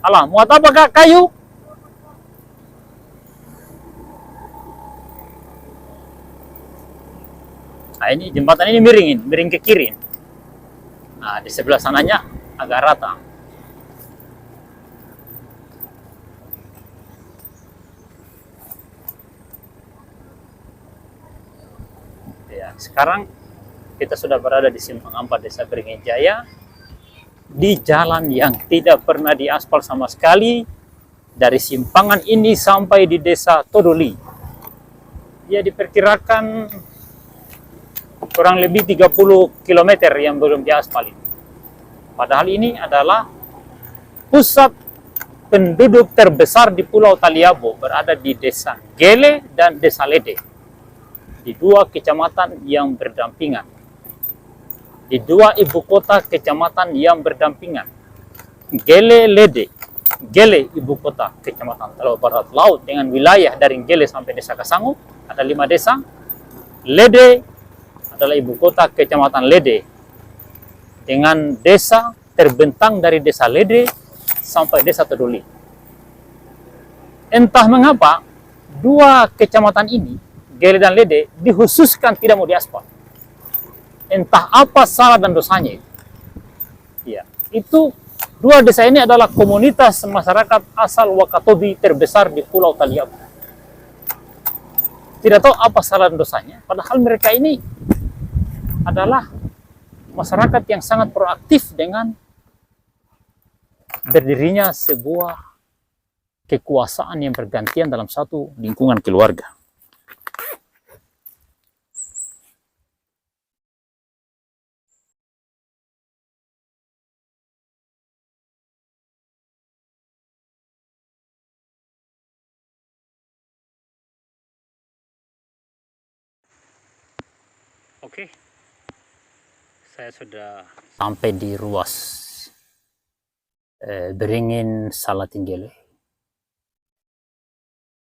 S1: Alah, muat apa Kak? Kayu? Nah, ini jembatan ini miring ke kiri. Nah, di sebelah sananya agak rata. Ya, sekarang kita sudah berada di Simpang 4 Desa Beringin Jaya, di jalan yang tidak pernah diaspal sama sekali. Dari simpangan ini sampai di Desa Todoli, ya diperkirakan kurang lebih 30 km yang belum diaspal. Padahal ini adalah pusat penduduk terbesar di Pulau Taliabo, berada di Desa Gele dan Desa Lede, di dua kecamatan yang berdampingan, di dua ibu kota kecamatan yang berdampingan. Gele Lede, Gele ibu kota kecamatan Talawa Barat Laut dengan wilayah dari Gele sampai Desa Kasangu, ada 5 desa. Lede adalah ibu kota kecamatan Lede dengan desa terbentang dari Desa Lede sampai Desa Todoli. Entah mengapa dua kecamatan ini, Gele dan Lede, dikhususkan tidak mau diaspal. Entah apa salah dan dosanya. Ya, itu dua desa ini adalah komunitas masyarakat asal Wakatobi terbesar di Pulau Taliabo. Tidak tahu apa salah dan dosanya, padahal mereka ini adalah masyarakat yang sangat proaktif dengan berdirinya sebuah kekuasaan yang bergantian dalam satu lingkungan keluarga. Oke, saya sudah sampai di ruas Beringin Salatinggele.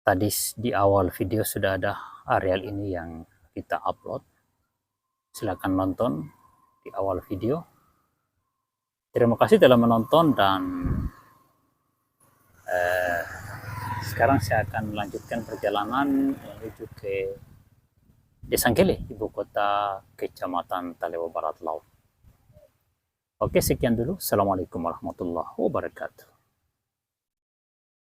S1: Tadi di awal video sudah ada areal ini yang kita upload. Silakan nonton di awal video. Terima kasih telah menonton, dan sekarang saya akan melanjutkan perjalanan menuju ke Desa Gele, ibu kota kecamatan Talawa Barat Laut. Oke, sekian dulu. Assalamualaikum warahmatullahi wabarakatuh.